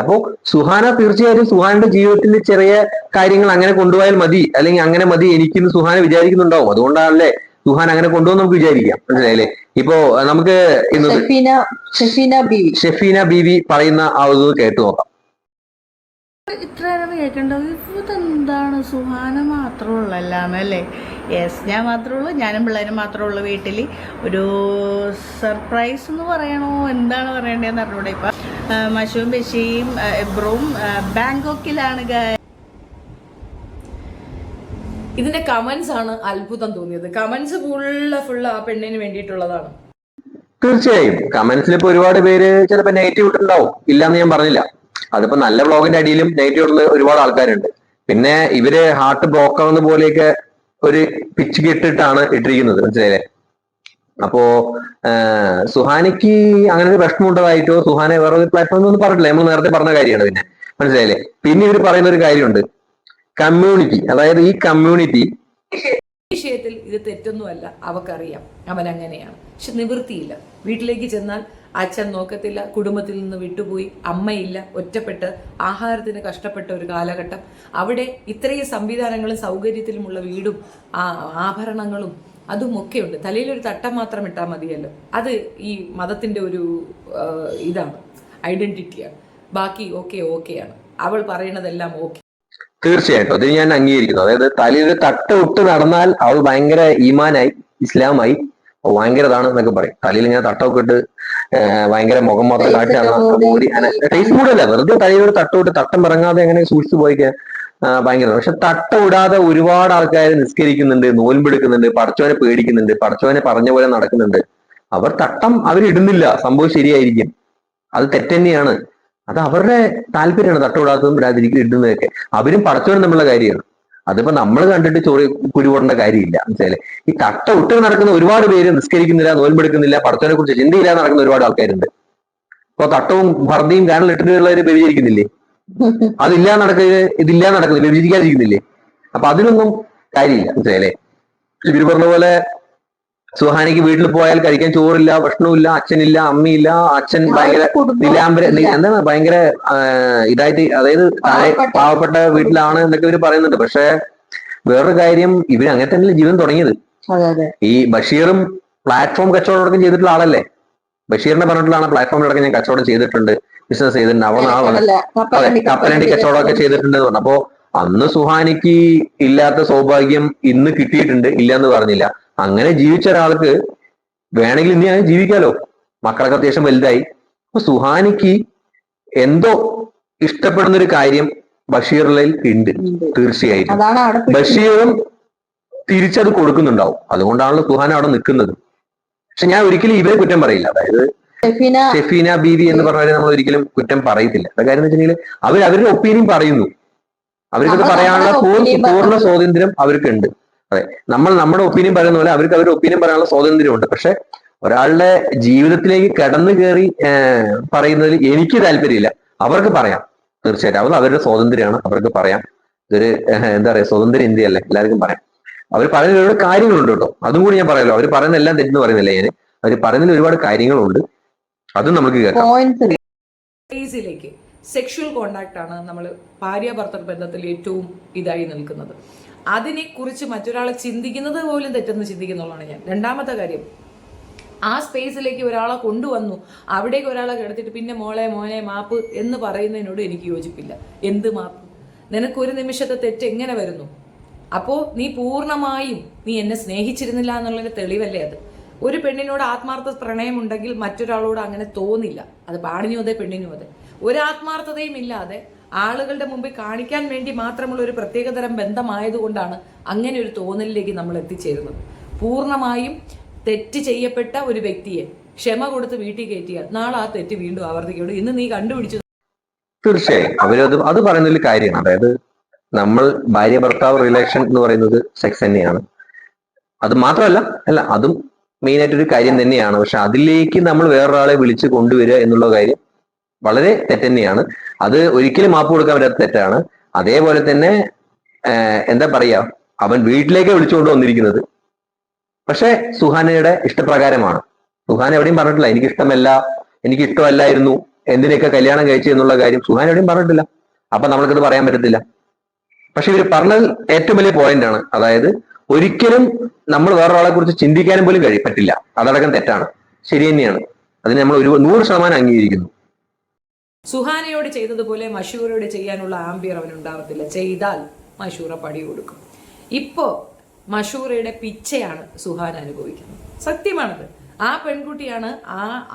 Speaker 1: അപ്പോ സുഹാന തീർച്ചയായും സുഹാനയുടെ ജീവിതത്തിൽ ചെറിയ കാര്യങ്ങൾ അങ്ങനെ കൊണ്ടുപോയാൽ മതി, അല്ലെങ്കിൽ അങ്ങനെ മതി എനിക്കിന്ന് സുഹാന വിചാരിക്കുന്നുണ്ടാവും. അതുകൊണ്ടാണല്ലേ സുഹാൻ അങ്ങനെ കൊണ്ടുപോകുന്ന നമുക്ക് വിചാരിക്കാം. മനസ്സിലായില്ലേ? ഇപ്പോ നമുക്ക് ഷെഫീന ബീവി പറയുന്ന ആ ഒരു കേട്ടു നോക്കാം.
Speaker 3: ഇത്ര നേരം കേൾക്കേണ്ടത് ഇതെന്താണ് സുഹാന മാത്രമുള്ളല്ലേ? യെസ്, ഞാൻ മാത്രമേ ഉള്ളൂ, ഞാനും പിള്ളേരും മാത്രമേ ഉള്ളൂ വീട്ടിൽ. ഒരു സർപ്രൈസ് എന്ന് പറയണോ എന്താണ് പറയേണ്ടതെന്ന് അറിഞ്ഞൂടെ. ഇപ്പം മഷുവും ബഷീയും എബ്രവും ബാങ്കോക്കിലാണ്.
Speaker 4: ഇതിന്റെ കമന്റ്സ് ആണ് അത്ഭുതം തോന്നിയത്. കമന്റ്സ് ഫുള്ള് ആ പെണ്ണിന് വേണ്ടിയിട്ടുള്ളതാണ്.
Speaker 1: തീർച്ചയായും കമന്റ്സിൽ ഇപ്പൊ ഒരുപാട് പേര് ചിലപ്പോ നെഗറ്റീവ് ഇട്ടുണ്ടാവും, ഇല്ലാന്ന് ഞാൻ പറഞ്ഞില്ല. അതിപ്പോ നല്ല ബ്ലോഗിന്റെ അടിയിലും നെഗറ്റീവ് ഇടുന്ന ഒരുപാട് ആൾക്കാരുണ്ട്. പിന്നെ ഇവര് ഹാർട്ട് ബ്ലോക്ക് ആവുന്ന പോലെയൊക്കെ ഒരു പിച്ച് ഇട്ടിട്ടാണ് ഇട്ടിരിക്കുന്നത്. മനസ്സിലായില്ലേ? അപ്പോ സുഹാനിക്ക് അങ്ങനെ ഒരു പ്രശ്നം ഉണ്ടായിട്ടോ സുഹാനെ വേറെ ഒരു പ്ലാറ്റ്ഫോമിൽ ഒന്നും പറഞ്ഞിട്ടില്ല. നമ്മൾ നേരത്തെ പറഞ്ഞ കാര്യമാണ്. പിന്നെ മനസ്സിലായില്ലേ? പിന്നെ ഇവർ പറയുന്ന ഒരു കാര്യമുണ്ട്, കമ്മ്യൂണിറ്റി. അതായത് ഈ കമ്മ്യൂണിറ്റി
Speaker 4: വിഷയത്തിൽ ഇത് തെറ്റൊന്നുമല്ല, അവക്കറിയാം അവൻ അങ്ങനെയാണ്. പക്ഷെ നിവൃത്തിയില്ല. വീട്ടിലേക്ക് ചെന്നാൽ അച്ഛൻ നോക്കത്തില്ല, കുടുംബത്തിൽ നിന്ന് വിട്ടുപോയി, അമ്മയില്ല, ഒറ്റപ്പെട്ട് ആഹാരത്തിന് കഷ്ടപ്പെട്ട ഒരു കാലഘട്ടം. അവിടെ ഇത്രയും സംവിധാനങ്ങളും സൗകര്യത്തിലുമുള്ള വീടും ആഭരണങ്ങളും അതുമൊക്കെയുണ്ട്. തലയിലൊരു തട്ടം മാത്രം ഇട്ടാൽ മതിയല്ലോ. അത് ഈ മതത്തിന്റെ ഒരു ഇതാണ്, ഐഡന്റിറ്റിയാണ്. ബാക്കി ഓക്കെയാണ്. അവൾ പറയുന്നതെല്ലാം ഓക്കെ.
Speaker 1: തീർച്ചയായിട്ടും അത് ഞാൻ അംഗീകരിക്കുന്നു. അതായത് തലയിൽ തട്ട് ഇട്ട് നടന്നാൽ അവൾ ഭയങ്കര ഈമാനായി, ഇസ്ലാമായി, ഭയങ്കരതാണ് എന്നൊക്കെ പറയും. തലയിൽ ഇങ്ങനെ തട്ടമൊക്കെ ഇട്ട് ഭയങ്കര മുഖം മാത്രം കാട്ടിയാണ് ബോഡി ടേസ്റ്റ് കൂടല്ല, വെറുതെ തലയിലൊരു തട്ടമിട്ട് തട്ടം ഇറങ്ങാതെ അങ്ങനെ സൂക്ഷിച്ചു പോയിക്കാൻ ഭയങ്കര. പക്ഷെ തട്ടം ഇടാതെ ഒരുപാട് ആൾക്കാർ നിസ്കരിക്കുന്നുണ്ട്, നോൻപെടുക്കുന്നുണ്ട്, പടച്ചോനെ പേടിക്കുന്നുണ്ട്, പടച്ചോനെ പറഞ്ഞ പോലെ നടക്കുന്നുണ്ട്. അവർ തട്ടം അവരിടുന്നില്ല, സംഭവം ശരിയായിരിക്കും, അത് തെറ്റന്നെയാണ്. അത് അവരുടെ താല്പര്യമാണ്, തട്ടമിടാത്തതും ഇടുന്നതൊക്കെ. അവരും പടച്ചവനും തമ്മിലുള്ള കാര്യമാണ്. അതിപ്പോ നമ്മൾ കണ്ടിട്ട് കുരുപൊടേണ്ട കാര്യമില്ല. മനസ്സിലായില്ലേ? ഈ തട്ട ഇട്ട് നടക്കുന്ന ഒരുപാട് പേര് നിസ്കരിക്കുന്നില്ല, നോൻപെടുക്കുന്നില്ല, പടച്ചവനെ കുറിച്ച് ചിന്തയില്ലാതെ നടക്കുന്ന ഒരുപാട് ആൾക്കാരുണ്ട്. ഇപ്പൊ തട്ടവും ഭർദിയും കാനൽ ഇട്ടിട്ടുള്ളവര് വ്യഭിചരിക്കുന്നില്ലേ? ഇതില്ലാതെ നടക്കുന്നില്ല, വ്യഭിചരിക്കാതിരിക്കുന്നില്ലേ? അപ്പൊ അതിനൊന്നും കാര്യമില്ല. മനസ്സിലായില്ലേ? ഇവര് പറഞ്ഞ പോലെ സുഹാനിക്ക് വീട്ടിൽ പോയാൽ കഴിക്കാൻ ചോറില്ല, ഭക്ഷണമില്ല, അച്ഛനില്ല, അമ്മയില്ല, അച്ഛൻ ഭയങ്കര എന്താണ് ഭയങ്കര ഇതായിട്ട്, അതായത് പാവപ്പെട്ട വീട്ടിലാണ് എന്നൊക്കെ ഇവര് പറയുന്നുണ്ട്. പക്ഷെ വേറൊരു കാര്യം, ഇവര് അങ്ങനെ തന്നെയല്ലേ ജീവിതം തുടങ്ങിയത്. ഈ ബഷീറും പ്ലാറ്റ്ഫോം കച്ചവടം ചെയ്തിട്ടുള്ള ആളല്ലേ? ബഷീറിനെ പറഞ്ഞിട്ടുള്ളതാണ് പ്ലാറ്റ്ഫോമിലടക്കം ഞാൻ കച്ചവടം ചെയ്തിട്ടുണ്ട്, ബിസിനസ് ചെയ്തിട്ടുണ്ട്, കപ്പലണ്ടി കച്ചവടമൊക്കെ ചെയ്തിട്ടുണ്ട് എന്ന് പറഞ്ഞു. അപ്പോ അന്ന് സുഹാനിക്ക് ഇല്ലാത്ത സൗഭാഗ്യം ഇന്ന് കിട്ടിയിട്ടുണ്ട്, ഇല്ല എന്ന് പറഞ്ഞില്ല. അങ്ങനെ ജീവിച്ച ഒരാൾക്ക് വേണമെങ്കിൽ ഇനി അങ്ങനെ ജീവിക്കാലോ. മക്കളൊക്കെ അത്യാവശ്യം വലുതായി. അപ്പൊ സുഹാനിക്ക് എന്തോ ഇഷ്ടപ്പെടുന്ന ഒരു കാര്യം ബഷീറിൽ ഉണ്ട്. തീർച്ചയായിട്ടും ബഷീറും തിരിച്ചത് കൊടുക്കുന്നുണ്ടാവും. അതുകൊണ്ടാണല്ലോ സുഹാന അവിടെ നിൽക്കുന്നത്. പക്ഷെ ഞാൻ ഒരിക്കലും ഇവരെ കുറ്റം പറയില്ല. അതായത് ഷെഫീന ബീവി എന്ന് പറഞ്ഞവരെ നമ്മൾ ഒരിക്കലും കുറ്റം പറയത്തില്ല. കാര്യം എന്ന് വെച്ചിട്ടുണ്ടെങ്കിൽ അവരുടെ ഒപ്പീനിയൻ പറയുന്നു. അവർക്കത് പറയാനുള്ള പൂർണ്ണ സ്വാതന്ത്ര്യം അവർക്കുണ്ട്. അതെ, നമ്മൾ നമ്മുടെ ഒപ്പീനിയൻ പറയുന്ന പോലെ അവർക്ക് അവരുടെ ഒപ്പീനിയൻ പറയാനുള്ള സ്വാതന്ത്ര്യമുണ്ട്. പക്ഷെ ഒരാളുടെ ജീവിതത്തിലേക്ക് കടന്നു കയറി പറയുന്നതിൽ എനിക്ക് താല്പര്യമില്ല. അവർക്ക് പറയാം, തീർച്ചയായിട്ടും അത് അവരുടെ സ്വാതന്ത്ര്യമാണ്, അവർക്ക് പറയാം. ഇതൊരു എന്താ പറയാ, സ്വതന്ത്ര ഇന്ത്യയല്ലേ, എല്ലാവർക്കും പറയാം. അവർ പറയുന്ന ഒരുപാട് കാര്യങ്ങളുണ്ട് കേട്ടോ. അതും കൂടി ഞാൻ പറയാലോ. അവർ പറയുന്ന എല്ലാം തെറ്റെന്ന് പറയുന്നില്ല ഞാൻ. അവർ പറയുന്നതിൽ ഒരുപാട് കാര്യങ്ങളുണ്ട്, അതും നമുക്ക് കേൾക്കാം.
Speaker 4: സെക്ഷൽ കോണ്ടാക്ട് ആണ് നമ്മൾ ഭാര്യ ഭർത്തൃ ബന്ധത്തിൽ ഏറ്റവും ഇതായി നിൽക്കുന്നത്. അതിനെക്കുറിച്ച് മറ്റൊരാളെ ചിന്തിക്കുന്നത് പോലും തെറ്റെന്ന് ചിന്തിക്കുന്നുള്ളതാണ് ഞാൻ. രണ്ടാമത്തെ കാര്യം, ആ സ്പേസിലേക്ക് ഒരാളെ കൊണ്ടുവന്നു, അവിടേക്ക് ഒരാളെ കിടത്തിയിട്ട് പിന്നെ മോനെ മാപ്പ് എന്ന് പറയുന്നതിനോട് എനിക്ക് യോജിപ്പില്ല. എന്ത് മാപ്പ്? നിനക്കൊരു നിമിഷത്തെ തെറ്റ് എങ്ങനെ വരുന്നു? അപ്പോൾ നീ പൂർണ്ണമായും നീ എന്നെ സ്നേഹിച്ചിരുന്നില്ല എന്നുള്ളതിന്റെ തെളിവല്ലേ അത്? ഒരു പെണ്ണിനോട് ആത്മാർത്ഥ പ്രണയമുണ്ടെങ്കിൽ മറ്റൊരാളോട് അങ്ങനെ തോന്നില്ല. അത് പാണിനും അതെ, പെണ്ണിനും അതെ. ഒരു ആത്മാർത്ഥതയും ഇല്ലാതെ ആളുകളുടെ മുമ്പിൽ കാണിക്കാൻ വേണ്ടി മാത്രമുള്ള ഒരു പ്രത്യേകതരം ബന്ധമായതുകൊണ്ടാണ് അങ്ങനെ ഒരു തോന്നലിലേക്ക് നമ്മൾ എത്തിച്ചേരുന്നത്. പൂർണ്ണമായും തെറ്റ് ചെയ്യപ്പെട്ട ഒരു വ്യക്തിയെ ക്ഷമ കൊടുത്ത് വീട്ടിൽ കയറ്റിയാൽ നാളെ ആ തെറ്റ് വീണ്ടും ആവർത്തിക്കുള്ളൂ. ഇന്ന് നീ കണ്ടുപിടിച്ചു.
Speaker 1: തീർച്ചയായും അത് പറയുന്നതിൽ കാര്യമാണ്. അതായത് നമ്മൾ ഭാര്യ ഭർത്താവ് റിലേഷൻ എന്ന് പറയുന്നത് സെക്സ് തന്നെയാണ്. അത് മാത്രമല്ല അതും മെയിൻ ആയിട്ടൊരു കാര്യം തന്നെയാണ്. പക്ഷെ അതിലേക്ക് നമ്മൾ വേറൊരാളെ വിളിച്ച് കൊണ്ടുവരിക എന്നുള്ള കാര്യം വളരെ തെറ്റ് തന്നെയാണ്. അത് ഒരിക്കലും മാപ്പ് കൊടുക്കാൻ പറ്റാത്ത തെറ്റാണ്. അതേപോലെ തന്നെ എന്താ പറയാ, അവൻ വീട്ടിലേക്ക് വിളിച്ചുകൊണ്ട് വന്നിരിക്കുന്നത് പക്ഷെ സുഹാനയുടെ ഇഷ്ടപ്രകാരമാണ്. സുഹാന എവിടെയും പറഞ്ഞിട്ടില്ല എനിക്ക് ഇഷ്ടമല്ല, എനിക്ക് ഇഷ്ടമല്ലായിരുന്നു, എന്തിനൊക്കെ കല്യാണം കഴിച്ചു എന്നുള്ള കാര്യം സുഹാന എവിടെയും പറഞ്ഞിട്ടില്ല. അപ്പൊ നമ്മൾക്കത് പറയാൻ പറ്റത്തില്ല. പക്ഷെ ഇവർ പറഞ്ഞത് ഏറ്റവും വലിയ പോയിന്റ് ആണ്. അതായത് ഒരിക്കലും നമ്മൾ വേറൊരാളെ കുറിച്ച് ചിന്തിക്കാനും പോലും പറ്റില്ല. അതടക്കം തെറ്റാണ്. ശരി തന്നെയാണ്. അതിന് നമ്മൾ 100% അംഗീകരിക്കുന്നു.
Speaker 4: സുഹാനയോട് ചെയ്തതുപോലെ മഷൂറയോട് ചെയ്യാനുള്ള ആംബിയർ അവനുണ്ടാവത്തില്ല. ചെയ്താൽ മഷൂറ പടി കൊടുക്കും. ഇപ്പോ മഷൂറയുടെ പിച്ചയാണ് സുഹാന അനുഭവിക്കുന്നത്. സത്യമാണത്. ആ പെൺകുട്ടിയാണ്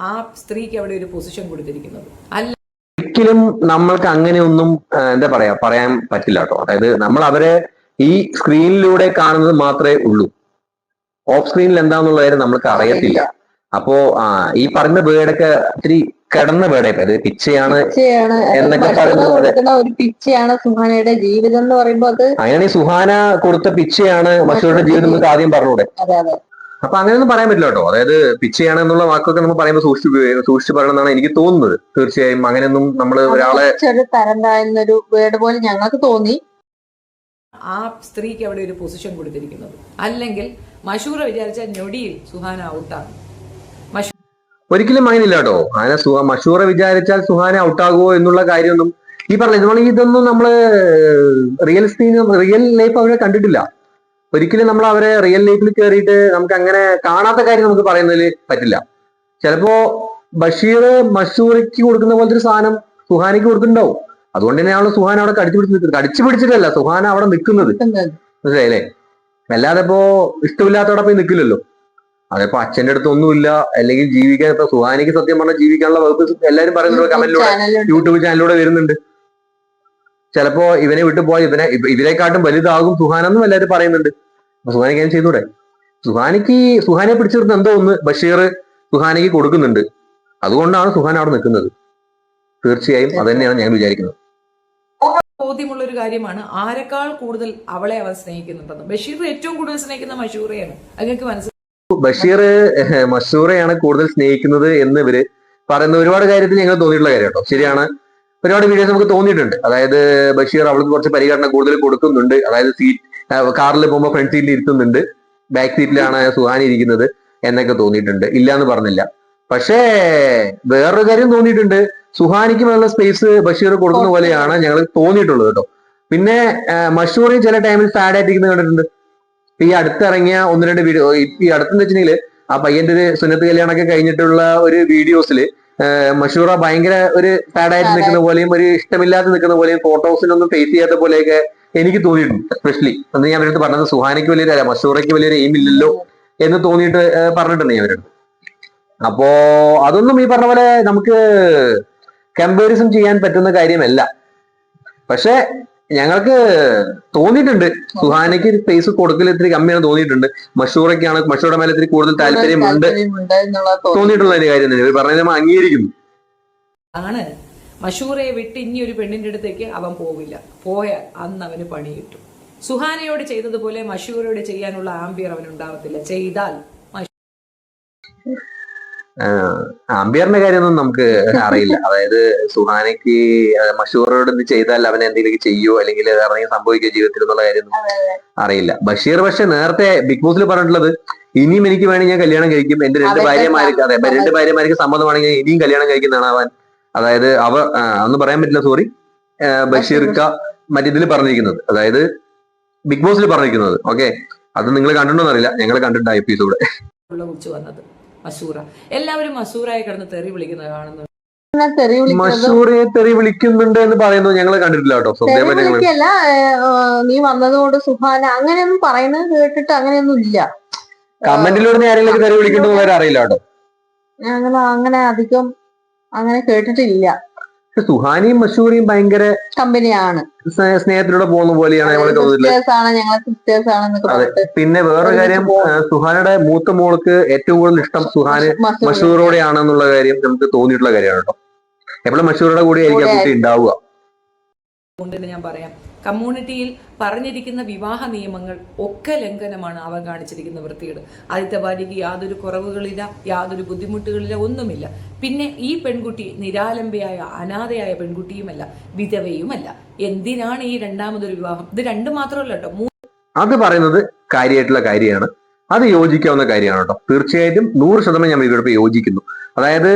Speaker 4: ആ സ്ത്രീക്ക് അവിടെ ഒരു പൊസിഷൻ കൊടുത്തിരിക്കുന്നത്. അല്ല,
Speaker 1: ഒരിക്കലും നമ്മൾക്ക് അങ്ങനെയൊന്നും എന്താ പറയാൻ പറ്റില്ല കേട്ടോ. അതായത് നമ്മൾ അവരെ ഈ സ്ക്രീനിലൂടെ കാണുന്നത് മാത്രമേ ഉള്ളൂ. ഓഫ് സ്ക്രീനിൽ എന്താന്നുള്ള കാര്യം നമ്മൾക്ക് അറിയത്തില്ല. അപ്പോ ഈ പറഞ്ഞ വേർഡൊക്കെ ഇത്തിരി കിടന്ന വേർഡൊക്കെ, അത് പിച്ചയാണ് എന്നൊക്കെ പറയുന്നത്.
Speaker 2: ഒരു പിച്ചയാണ് സുഹാനയുടെ ജീവിതം എന്ന് പറയുമ്പോൾ അത്
Speaker 1: അങ്ങനെ ഈ സുഹാന കൊടുത്ത പിച്ചയാണ് മഷൂറിന്റെ ജീവിതം എന്നൊക്കെ ആദ്യം പറഞ്ഞൂടെ. അപ്പൊ അങ്ങനെയൊന്നും പറയാൻ പറ്റില്ല കേട്ടോ. അതായത് പിച്ചയാണ് എന്നുള്ള വാക്കൊക്കെ നമ്മൾ പറയുമ്പോൾ സൂക്ഷിച്ച് പറയണമെന്നാണ് എനിക്ക് തോന്നുന്നത്. തീർച്ചയായും അങ്ങനെയൊന്നും നമ്മൾ ഒരാളെ
Speaker 2: തരം താഴ്ന്നൊരു വേർഡ് പോലെ ഞങ്ങൾക്ക് തോന്നി.
Speaker 4: ആ സ്ത്രീക്ക് അവിടെ ഒരു പൊസിഷൻ കൊടുത്തിരിക്കുന്നത്. അല്ലെങ്കിൽ മഷൂറ വിചാരിച്ച ഞൊടിയിൽ സുഹാന ഔട്ടാണ്.
Speaker 1: ഒരിക്കലും അങ്ങനെയില്ല കേട്ടോ. അങ്ങനെ മഷൂറ വിചാരിച്ചാൽ സുഹാന ഔട്ടാകുമോ എന്നുള്ള കാര്യമൊന്നും ഈ പറഞ്ഞ ഇതൊന്നും നമ്മള് റിയൽ ലൈഫ് അവരെ കണ്ടിട്ടില്ല. ഒരിക്കലും നമ്മൾ അവരെ റിയൽ ലൈഫിൽ കയറിയിട്ട് നമുക്ക് അങ്ങനെ കാണാത്ത കാര്യം നമുക്ക് പറയുന്നതിൽ പറ്റില്ല. ചിലപ്പോ ബഷീർ മഷൂറയ്ക്ക് കൊടുക്കുന്ന പോലത്തെ ഒരു സാധനം സുഹാനയ്ക്ക് കൊടുക്കുന്നുണ്ടാവും. അതുകൊണ്ട് തന്നെയാണ് സുഹാന അവിടെ കടിച്ചു പിടിച്ചിട്ടല്ല സുഹാന അവിടെ നിൽക്കുന്നത്. മനസ്സിലായില്ലേ? അല്ലാതെ ഇപ്പോ ഇഷ്ടമില്ലാത്തവിടെ പോയി നിൽക്കില്ലല്ലോ. അതിപ്പോ അച്ഛന്റെ അടുത്ത് ഒന്നുമില്ല, അല്ലെങ്കിൽ ജീവിക്കാൻ ഇപ്പൊ സുഹാനയ്ക്ക് സത്യം പറഞ്ഞാൽ ജീവിക്കാനുള്ള വകുപ്പ് എല്ലാവരും പറയുന്നുണ്ട്. കമന്റിലൂടെ യൂട്യൂബ് ചാനലിലൂടെ വരുന്നുണ്ട്. ചിലപ്പോ ഇവനെ വിട്ടു പോയി ഇവരെക്കാട്ടും വലുതാകും സുഹാനെന്നും എല്ലാവരും പറയുന്നുണ്ട്. അപ്പൊ സുഹാനയ്ക്ക് അതിന് ചെയ്തൂടെ? സുഹാനെ പിടിച്ചിരുന്ന എന്തോ ഒന്ന് ബഷീർ സുഹാനയ്ക്ക് കൊടുക്കുന്നുണ്ട്. അതുകൊണ്ടാണ് സുഹാന അവിടെ നിൽക്കുന്നത്. തീർച്ചയായും അത് തന്നെയാണ് ഞാൻ വിചാരിക്കുന്നത്.
Speaker 4: ബോധ്യമുള്ള ഒരു കാര്യമാണ് ആരെക്കാൾ കൂടുതൽ അവളെ അവൻ സ്നേഹിക്കുന്നുണ്ടെന്ന്. ബഷീർ ഏറ്റവും കൂടുതൽ സ്നേഹിക്കുന്ന മഷൂറയാണ്. നിങ്ങൾക്ക് മനസ്സിലായി?
Speaker 1: ബഷീർ മഷൂറയാണ് കൂടുതൽ സ്നേഹിക്കുന്നത് എന്ന് ഇവര് പറയുന്ന ഒരുപാട് കാര്യത്തിൽ ഞങ്ങൾ തോന്നിയിട്ടുള്ള കാര്യം കേട്ടോ. ശരിയാണ്. ഒരുപാട് വീഡിയോസ് നമുക്ക് തോന്നിയിട്ടുണ്ട്. അതായത് ബഷീർ അവൾക്ക് കുറച്ച് പരിഗണന കൂടുതൽ കൊടുക്കുന്നുണ്ട്. അതായത് കാറിൽ പോകുമ്പോൾ ഫ്രണ്ട് സീറ്റിൽ ഇരുത്തുന്നുണ്ട്, ബാക്ക് സീറ്റിലാണ് സുഹാന ഇരിക്കുന്നത് എന്നൊക്കെ തോന്നിയിട്ടുണ്ട്. ഇല്ല എന്ന് പറഞ്ഞില്ല. പക്ഷേ വേറൊരു കാര്യം തോന്നിയിട്ടുണ്ട്. സുഹാനിക്ക് വേണ്ട സ്പേസ് ബഷീർ കൊടുക്കുന്ന പോലെയാണ് ഞങ്ങൾ തോന്നിയിട്ടുള്ളത് കേട്ടോ. പിന്നെ മഷൂറി ചില ടൈമിൽ സാഡ് ആയിട്ടിരിക്കുന്നത് കണ്ടിട്ടുണ്ട്. ഈ അടുത്തിറങ്ങിയ 1-2 വീഡിയോ, ഈ അടുത്തെന്ന് വെച്ചിട്ടുണ്ടെങ്കിൽ ആ പയ്യന്റെ ഒരു സുന്നത്ത് കല്യാണമൊക്കെ കഴിഞ്ഞിട്ടുള്ള ഒരു വീഡിയോസിൽ മഷൂറ ഭയങ്കര ഒരു സാഡായിട്ട് നിൽക്കുന്ന പോലെയും ഒരു ഇഷ്ടമില്ലാതെ നിൽക്കുന്ന പോലെയും ഫോട്ടോസിനൊന്നും ഫേസ് ചെയ്യാത്ത പോലെയൊക്കെ എനിക്ക് തോന്നിയിട്ടുണ്ട്. എസ്പെഷ്യലി അന്ന് ഞാൻ അവരടുത്ത് പറഞ്ഞത് സുഹാനയ്ക്ക് വലിയൊരു മഷൂറയ്ക്ക് വലിയൊരു എയിം ഇല്ലല്ലോ എന്ന് തോന്നിയിട്ട് പറഞ്ഞിട്ടുണ്ട് ഞാൻ അവരടുത്ത്. അപ്പോ അതൊന്നും ഈ പറഞ്ഞ പോലെ നമുക്ക് കമ്പാരിസൺ ചെയ്യാൻ പറ്റുന്ന കാര്യമല്ല. പക്ഷെ ഞങ്ങൾക്ക് തോന്നിയിട്ടുണ്ട് സുഹാനയ്ക്ക് സ്പേസ് കൊടുക്കൽ ഇത്തിരി കമ്മിയാണ് തോന്നിയിട്ടുണ്ട്. മഷൂറുടെ മേലെ ഇത്തിരി കൂടുതൽ താല്പര്യമുണ്ട് തോന്നിയിട്ടുള്ള ഒരു കാര്യം തന്നെ പറഞ്ഞത് നമ്മൾ അംഗീകരിക്കുന്നു.
Speaker 4: ആണ് മഷൂറയെ വിട്ട് ഇനി ഒരു പെണ്ണിന്റെ അടുത്തേക്ക് അവൻ പോവില്ല. പോയാൽ അന്ന് അവന് പണി കിട്ടും. സുഹാനയോട് ചെയ്തതുപോലെ മഷൂറയോട് ചെയ്യാനുള്ള ആംബിയർ അവനുണ്ടാവത്തില്ല. ചെയ്താൽ
Speaker 1: അമ്പിയറിന്റെ കാര്യമൊന്നും നമുക്ക് അറിയില്ല. അതായത് സുഹാനയ്ക്ക് മഷൂറോട് എന്ത് ചെയ്താൽ അവൻ എന്തെങ്കിലും ചെയ്യോ അല്ലെങ്കിൽ ഇറങ്ങി സംഭവിക്കോ ജീവിതത്തിൽ എന്നുള്ള കാര്യമൊന്നും അറിയില്ല. ബഷീർ പക്ഷെ നേരത്തെ ബിഗ് ബോസിൽ പറഞ്ഞിട്ടുള്ളത് ഇനിയും എനിക്ക് വേണമെങ്കിൽ ഞാൻ കല്യാണം കഴിക്കും, എന്റെ 2 ഭാര്യമാർക്ക്, അതെ 2 ഭാര്യമാർക്ക് സമ്മതമാണെങ്കിൽ ഇനിയും കല്യാണം കഴിക്കുന്നതാണ് അവൻ. അതായത് ഒന്നും പറയാൻ പറ്റില്ല, സോറി. ബഷീർക്ക മറ്റേതിൽ പറഞ്ഞിരിക്കുന്നത്, അതായത് ബിഗ് ബോസിൽ പറഞ്ഞിരിക്കുന്നത്. ഓക്കെ, അത് നിങ്ങൾ കണ്ടിട്ടുണ്ടോ അറിയില്ല, ഞങ്ങൾ കണ്ടിട്ടുണ്ട് ആ എപ്പിസോഡ്.
Speaker 4: വന്നത് മസൂറ എല്ലാവരും മസൂറായി കിടന്ന് തെറി വിളിക്കുന്നത് കാണുന്നു.
Speaker 1: മഷൂറെ തെറി വിളിക്കുന്നുണ്ട് എന്ന് പറയുന്നത് ഞങ്ങൾ കണ്ടിട്ടില്ല കേട്ടോ.
Speaker 2: നീ വന്നതുകൊണ്ട് സുഹാന അങ്ങനെയൊന്നും പറയുന്നത് കേട്ടിട്ട് അങ്ങനെയൊന്നും ഇല്ല.
Speaker 1: കമന്റിലൂടെ ആരെങ്കിലും തെറി വിളിക്കേണ്ടത് അറിയില്ല കേട്ടോ.
Speaker 2: അങ്ങനെ അധികം അങ്ങനെ കേട്ടിട്ടില്ല.
Speaker 1: സുഹാനിയും മഷൂറിയും ഭയങ്കര
Speaker 2: കമ്പനിയാണ്,
Speaker 1: സ്നേഹത്തിലൂടെ പോകുന്ന പോലെയാണ് നമ്മളെ തോന്നുന്നത്.
Speaker 2: സിസ്റ്റേഴ്സ് ആണ്, ഞങ്ങൾ സിസ്റ്റേഴ്സ് ആണെന്നൊക്കെ പറഞ്ഞിട്ട്
Speaker 1: പിന്നെ വേറൊരു കാര്യം, സുഹാനയുടെ മൂത്ത മോൾക്ക് ഏറ്റവും കൂടുതൽ ഇഷ്ടം സുഹാന് മഷൂറോടെയാണെന്നുള്ള കാര്യം നമുക്ക് തോന്നിയിട്ടുള്ള കാര്യമാണ് കേട്ടോ. എപ്പോഴും മഷൂറുടെ കൂടെ ആയിരിക്കും ആ കുട്ടി ഉണ്ടാവുക.
Speaker 4: അതുകൊണ്ട് ഞാൻ പറയാം, കമ്മ്യൂണിറ്റിയിൽ പറഞ്ഞിരിക്കുന്ന വിവാഹ നിയമങ്ങൾ ഒക്കെ ലംഘനമാണ് അവൻ കാണിച്ചിരിക്കുന്ന വൃത്തികേട്. ആദ്യത്തെ ഭാര്യയ്ക്ക് യാതൊരു കുറവുകളില്ല, യാതൊരു ബുദ്ധിമുട്ടുകളില്ല, ഒന്നുമില്ല. പിന്നെ ഈ പെൺകുട്ടി നിരാലംബയായ അനാഥയായ പെൺകുട്ടിയുമല്ല, വിധവയുമല്ല. എന്തിനാണ് ഈ രണ്ടാമതൊരു വിവാഹം? ഇത് രണ്ടു മാത്രമല്ല കേട്ടോ,
Speaker 1: അത് പറയുന്നത് കാര്യമായിട്ടുള്ള കാര്യമാണ്. അത് യോജിക്കാവുന്ന കാര്യമാണ് കേട്ടോ. തീർച്ചയായിട്ടും 100% ഞാൻ ഇവരോട് യോജിക്കുന്നു. അതായത്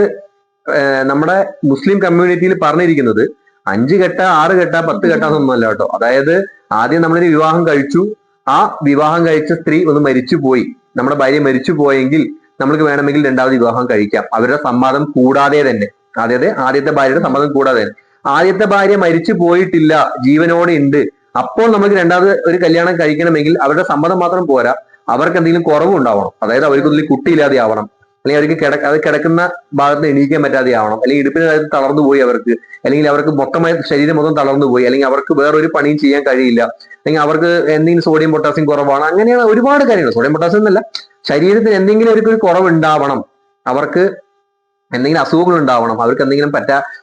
Speaker 1: നമ്മുടെ മുസ്ലിം കമ്മ്യൂണിറ്റിയിൽ പറഞ്ഞിരിക്കുന്നത് 5 കെട്ട 6 കെട്ട 10 കെട്ട എന്നൊന്നുമല്ല കേട്ടോ. അതായത് ആദ്യം നമ്മളൊരു വിവാഹം കഴിച്ചു, ആ വിവാഹം കഴിച്ച സ്ത്രീ ഒന്ന് മരിച്ചു പോയി, നമ്മുടെ ഭാര്യ മരിച്ചു പോയെങ്കിൽ നമ്മൾക്ക് വേണമെങ്കിൽ രണ്ടാമത് വിവാഹം കഴിക്കാം, അവരുടെ സമ്മതം കൂടാതെ തന്നെ. അതായത് ആദ്യത്തെ ഭാര്യയുടെ സമ്മതം കൂടാതെ തന്നെ. ആദ്യത്തെ ഭാര്യ മരിച്ചു പോയിട്ടില്ല, ജീവനോടെ ഉണ്ട്, അപ്പോൾ നമുക്ക് രണ്ടാമത് ഒരു കല്യാണം കഴിക്കണമെങ്കിൽ അവരുടെ സമ്മതം മാത്രം പോരാ, അവർക്ക് എന്തെങ്കിലും കുറവുണ്ടാവണം. അതായത് അവർക്കൊന്നും കുട്ടിയില്ലാതെ ആവണം, അല്ലെങ്കിൽ അവർക്ക് അത് കിടക്കുന്ന ഭാഗത്ത് എണീക്കാൻ പറ്റാതെ ആവണം, അല്ലെങ്കിൽ ഇടുപ്പിന് തളർന്നു പോയി അവർക്ക്, അല്ലെങ്കിൽ അവർക്ക് മൊത്തമായി ശരീരം മൊത്തം തളർന്നു പോയി, അല്ലെങ്കിൽ അവർക്ക് വേറൊരു പണിയും ചെയ്യാൻ കഴിയില്ല, അല്ലെങ്കിൽ അവർക്ക് എന്തെങ്കിലും സോഡിയം പൊട്ടാസ്യം കുറവാണ്. അങ്ങനെയാണ് ഒരുപാട് കാര്യങ്ങൾ. സോഡിയം പൊട്ടാസ്യം എന്നല്ല, ശരീരത്തിന് എന്തെങ്കിലും ഒരു കുറവ് ഉണ്ടാവണം, അവർക്ക് എന്തെങ്കിലും അസുഖങ്ങൾ ഉണ്ടാവണം, അവർക്ക് എന്തെങ്കിലും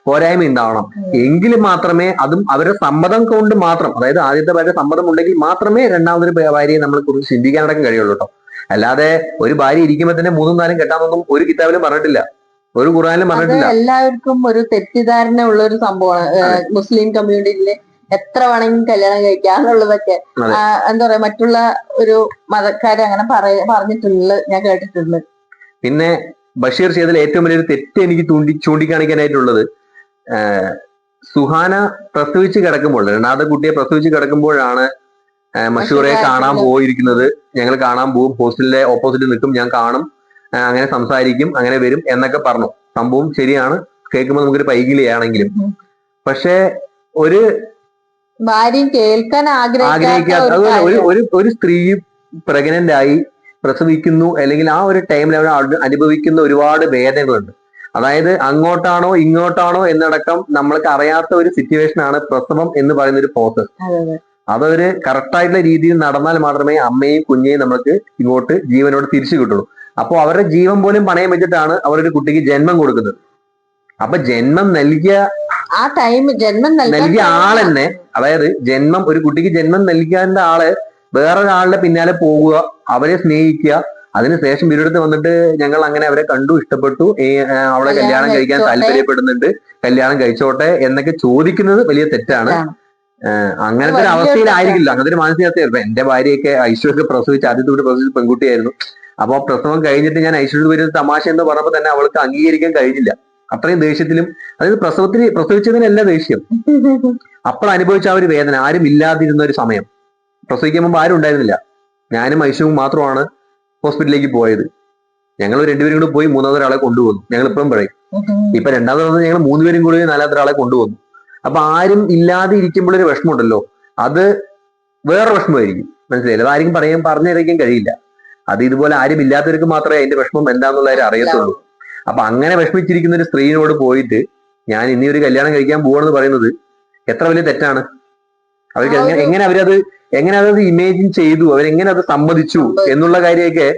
Speaker 1: പോരായ്മ ഉണ്ടാവണം, എങ്കിലും മാത്രമേ, അതും അവരുടെ സമ്മതം കൊണ്ട് മാത്രം, അതായത് ആദ്യത്തെ ഭാര്യ സമ്മതം ഉണ്ടെങ്കിൽ മാത്രമേ രണ്ടാമതൊരു ഭാര്യയെ നമ്മളെ കുറിച്ച് ചിന്തിക്കാനടക്കം കഴിയുള്ളൂ കേട്ടോ. അല്ലാതെ ഒരു ഭാര്യ ഇരിക്കുമ്പോൾ തന്നെ 3ഉം 4ഉം കെട്ടാമെന്നൊന്നും ഒരു കിതാബിലും പറഞ്ഞിട്ടില്ല, ഒരു ഖുർആനിലും പറഞ്ഞിട്ടില്ല.
Speaker 2: എല്ലാവർക്കും ഒരു തെറ്റിദ്ധാരണ ഉള്ള ഒരു സംഭവമാണ് മുസ്ലിം കമ്മ്യൂണിറ്റിയില്. എത്ര വേണമെങ്കിലും കല്യാണം കഴിക്കാന്നുള്ളതൊക്കെ എന്താ പറയാ, മറ്റുള്ള ഒരു മതക്കാരെ അങ്ങനെ പറഞ്ഞിട്ടുണ്ട്, ഞാൻ കേട്ടിട്ടുണ്ട്.
Speaker 1: പിന്നെ ബഷീർ ചെയ്തതിൽ ഏറ്റവും വലിയൊരു തെറ്റ് എനിക്ക് ചൂണ്ടിക്കാണിക്കാനായിട്ടുള്ളത്, സുഹാന പ്രസവിച്ച് കിടക്കുമ്പോൾ, രണ്ടാമത്തെ കുട്ടിയെ പ്രസവിച്ച് കിടക്കുമ്പോഴാണ് മഷൂറെ കാണാൻ പോയിരിക്കുന്നത്. ഞങ്ങൾ കാണാൻ പോവും, ഹോസ്റ്റലിലെ ഓപ്പോസിറ്റ് നിൽക്കും, ഞാൻ കാണും, അങ്ങനെ സംസാരിക്കും, അങ്ങനെ വരും എന്നൊക്കെ പറഞ്ഞു. സംഭവം ശരിയാണ്, കേൾക്കുമ്പോൾ നമുക്കൊരു പൈകിളിയാണെങ്കിലും. പക്ഷെ ഒരു
Speaker 2: ഭാര്യയും കേൾക്കാൻ
Speaker 1: ആഗ്രഹിക്കാത്ത ഒരു സ്ത്രീ പ്രഗ്നന്റ് ആയി പ്രസവിക്കുന്നു, അല്ലെങ്കിൽ ആ ഒരു ടൈമിൽ അവർ അനുഭവിക്കുന്ന ഒരുപാട് വേദനകളുണ്ട്. അതായത് അങ്ങോട്ടാണോ ഇങ്ങോട്ടാണോ എന്നടക്കം നമ്മൾക്ക് അറിയാത്ത ഒരു സിറ്റുവേഷൻ ആണ് പ്രസവം എന്ന് പറയുന്ന ഒരു പ്രോസസ്. അതൊരു കറക്റ്റായിട്ടുള്ള രീതിയിൽ നടന്നാൽ മാത്രമേ അമ്മയും കുഞ്ഞെയും നമുക്ക് ഇങ്ങോട്ട് ജീവനോട് തിരിച്ചു കിട്ടുള്ളൂ. അപ്പോൾ അവരുടെ ജീവൻ പോലും പണയം വെച്ചിട്ടാണ് അവരൊരു കുട്ടിക്ക് ജന്മം കൊടുക്കുന്നത്. അപ്പൊ ജന്മം നൽകിയ
Speaker 2: ആ ടൈം
Speaker 1: നൽകിയ ആളെന്നെ, അതായത് ഒരു കുട്ടിക്ക് ജന്മം നൽകിയ ആള് വേറൊരാളുടെ പിന്നാലെ പോകുക, അവരെ സ്നേഹിക്കുക, അതിനുശേഷം ഇവരടുത്ത് വന്നിട്ട് ഞങ്ങൾ അങ്ങനെ അവരെ കണ്ടു, ഇഷ്ടപ്പെട്ടു, അവളെ കല്യാണം കഴിക്കാൻ താല്പര്യപ്പെടുന്നുണ്ട്, കല്യാണം കഴിച്ചോട്ടെ എന്നൊക്കെ ചോദിക്കുന്നത് വലിയ തെറ്റാണ്. അങ്ങനത്തെ ഒരു അവസ്ഥയിലായിരിക്കില്ല, അങ്ങനത്തെ ഒരു മാനസികാവസ്ഥയായിരുന്നു. എന്റെ ഭാര്യയൊക്കെ ഐശ്വര്യൊക്കെ പ്രസവിച്ച് ആദ്യത്തെ കൂടി പ്രസവിച്ച പെൺകുട്ടിയായിരുന്നു. അപ്പൊ പ്രസവം കഴിഞ്ഞിട്ട് ഞാൻ ഐശ്വര്യ വരുന്ന തമാശ എന്ന് പറഞ്ഞപ്പോൾ തന്നെ അവൾക്ക് അംഗീകരിക്കാൻ കഴിഞ്ഞില്ല. അത്രയും ദേഷ്യത്തിലും, അതായത് പ്രസവിച്ചതിനല്ല ദേഷ്യം, അപ്പോൾ അനുഭവിച്ച ആ ഒരു വേദന. ആരും ഇല്ലാതിരുന്ന ഒരു സമയം, പ്രസവിക്കാൻ മുമ്പ് ആരും ഉണ്ടായിരുന്നില്ല, ഞാനും ഐശ്വര്യവും മാത്രമാണ് ഹോസ്പിറ്റലിലേക്ക് പോയത്. ഞങ്ങൾ രണ്ടുപേരും കൂടെ പോയി, മൂന്നാമത്തെ ഒരാളെ കൊണ്ടുപോകുന്നു. ഞങ്ങൾ ഇപ്പം പറയും, ഇപ്പൊ രണ്ടാമത് ഞങ്ങൾ 3 പേരും കൂടി 4ാമത്തെ ഒരാളെ കൊണ്ടുപോകുന്നു. അപ്പൊ ആരും ഇല്ലാതെ ഇരിക്കുമ്പോൾ ഒരു വിഷമമുണ്ടല്ലോ, അത് വേറെ വിഷമമായിരിക്കും. മനസ്സിലായില്ല, അത് ആരും പറഞ്ഞറിയിക്കാൻ കഴിയില്ല. അത് ഇതുപോലെ ആരും ഇല്ലാത്തവർക്ക് മാത്രമേ അതിന്റെ വിഷമം എന്താണെന്നുള്ളവരെ അറിയത്തുള്ളൂ. അപ്പൊ അങ്ങനെ വിഷമിച്ചിരിക്കുന്ന ഒരു സ്ത്രീയോട് പോയിട്ട് ഞാൻ ഇനി ഒരു കല്യാണം കഴിക്കാൻ പോവാണെന്ന് പറയുന്നത് എത്ര വലിയ തെറ്റാണ്. അവർക്ക് എങ്ങനെ അവരത് ഇമേജിൻ ചെയ്തു, അവരെങ്ങനെ അത് സമ്മതിച്ചു എന്നുള്ള കാര്യമൊക്കെ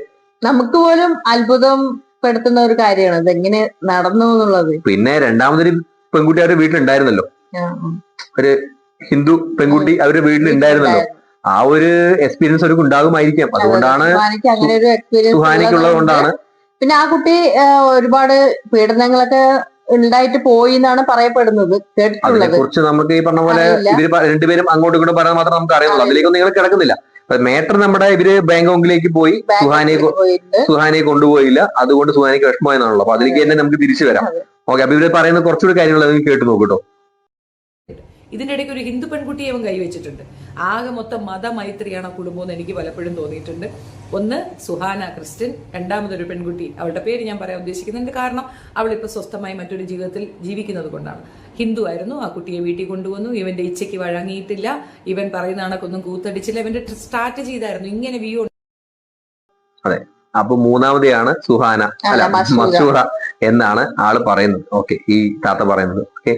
Speaker 2: നമുക്ക് പോലും അത്ഭുതം പെടുത്തുന്ന ഒരു കാര്യമാണ് അത് എങ്ങനെ നടന്നു എന്നുള്ളത്.
Speaker 1: പിന്നെ രണ്ടാമതൊരു പെൺകുട്ടി അവരുടെ വീട്ടിലുണ്ടായിരുന്നല്ലോ, ഒരു ഹിന്ദു പെൺകുട്ടി അവരുടെ വീട്ടിലുണ്ടായിരുന്നല്ലോ. ആ ഒരു എക്സ്പീരിയൻസ് അവർക്ക് ഉണ്ടാകുമായിരിക്കാം. അതുകൊണ്ടാണ് സുഹാനിക്കുള്ളത് കൊണ്ടാണ്.
Speaker 2: പിന്നെ ആ കുട്ടി ഒരുപാട് പീഡനങ്ങളൊക്കെ ഉണ്ടായിട്ട് പോയി എന്നാണ് പറയപ്പെടുന്നത്, കേട്ടിട്ടുള്ളത്.
Speaker 1: കുറിച്ച് നമുക്ക് ഈ പറഞ്ഞ പോലെ ഇവര് രണ്ടുപേരും അങ്ങോട്ടും ഇങ്ങോട്ടും പറയാൻ മാത്രം നമുക്ക് അറിയുള്ളൂ. അതിലേക്കൊന്നും നിങ്ങൾ കിടക്കുന്നില്ല. മേട്ടർ നമ്മുടെ ഇവര് ബാങ്കോക്കിലേക്ക് പോയി സുഹാനെ കൊണ്ടുപോയില്ല, അതുകൊണ്ട് സുഹാനിക്ക് വിഷമമായെന്നാണല്ലോ. അപ്പൊ അതിലേക്ക് തന്നെ നമുക്ക് തിരിച്ചു വരാം. ഓക്കെ, അപ്പൊ ഇവര് പറയുന്ന കുറച്ചുകൂടി കാര്യങ്ങൾ അത് കേട്ട് നോക്കൂട്ടോ.
Speaker 4: ഇതിന്റെ ഇടയ്ക്ക് ഒരു ഹിന്ദു പെൺകുട്ടിയെ അവൻ കൈവച്ചിട്ടുണ്ട്. ആകെ മൊത്തം മതമൈത്രിയാണ് ആ കുടുംബം എന്ന് എനിക്ക് പലപ്പോഴും തോന്നിയിട്ടുണ്ട്. ഒന്ന് സുഹാന ക്രിസ്ത്യൻ, രണ്ടാമതൊരു പെൺകുട്ടി, അവളുടെ പേര് ഞാൻ പറയാൻ ഉദ്ദേശിക്കുന്നുണ്ട്, കാരണം അവളിപ്പോൾ സ്വസ്ഥമായി മറ്റൊരു ജീവിതത്തിൽ ജീവിക്കുന്നത് കൊണ്ടാണ്. ഹിന്ദു ആയിരുന്നു, ആ കുട്ടിയെ വീട്ടിൽ കൊണ്ടുവന്നു, ഇവന്റെ ഇച്ഛയ്ക്ക് വഴങ്ങിയിട്ടില്ല, ഇവൻ പറയുന്ന കണക്കൊന്നും കൂത്തടിച്ചില്ല, ഇവന്റെ സ്ട്രാറ്റജി ഇതായിരുന്നു, ഇങ്ങനെ വ്യൂ.
Speaker 1: അതെ, അപ്പൊ മൂന്നാമതെയാണ് സുഹാന, അല്ല മസൂറ എന്നാണ് ആള് പറയുന്നത്. ഓക്കെ, ഈ താത്ത പറയുന്നത്. ഓക്കെ,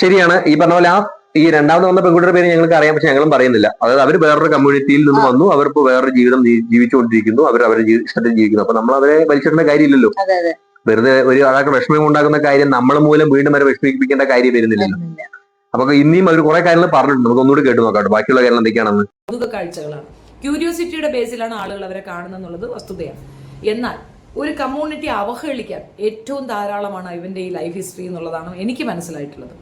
Speaker 1: ശരിയാണ്. ഈ പറഞ്ഞ പോലെ ഈ രണ്ടാമത് വന്ന പെൺകുട്ടിയുടെ പേര് ഞങ്ങൾക്ക് അറിയാം, പക്ഷെ ഞങ്ങളും പറയുന്നില്ല. അതായത് അവർ വേറൊരു കമ്മ്യൂണിറ്റിയിൽ നിന്ന് വന്നു, അവർക്ക് വേറൊരു ജീവിതം ജീവിച്ചുകൊണ്ടിരിക്കുന്നു, അവർ അവരുടെ ഇഷ്ടത്തിൽ ജീവിക്കുന്നു. അപ്പൊ നമ്മൾ അവരെ വലിച്ചിടേണ്ട കാര്യമില്ലല്ലോ. വെറുതെ ഒരു ആൾക്ക് വിഷമം ഉണ്ടാക്കുന്ന കാര്യം നമ്മൾ മൂലം വീണ്ടും വരെ വിഷമിപ്പിക്കേണ്ട കാര്യം വരുന്നില്ലല്ലോ. അപ്പൊ ഇനിയും അവർ കുറെ കാര്യങ്ങൾ പറഞ്ഞിട്ടുണ്ട്, നമുക്ക് ഒന്നുകൂടി കേട്ട് നോക്കാം ബാക്കിയുള്ള കാര്യങ്ങൾ എന്തൊക്കെയാണെന്ന്.
Speaker 4: കൗതുക കാഴ്ചകളാണ്, ക്യൂരിയോസിറ്റിയുടെ ബേസിലാണ് ആളുകൾ അവരെ കാണുന്നത് വസ്തുതയാണ്. എന്നാൽ ഒരു കമ്മ്യൂണിറ്റി അവഹേളിക്കാൻ ഏറ്റവും ധാരാളമാണ് ഇവന്റെ ഈ ലൈഫ് ഹിസ്റ്ററി എന്നുള്ളതാണ് എനിക്ക് മനസ്സിലായിട്ടുള്ളത്.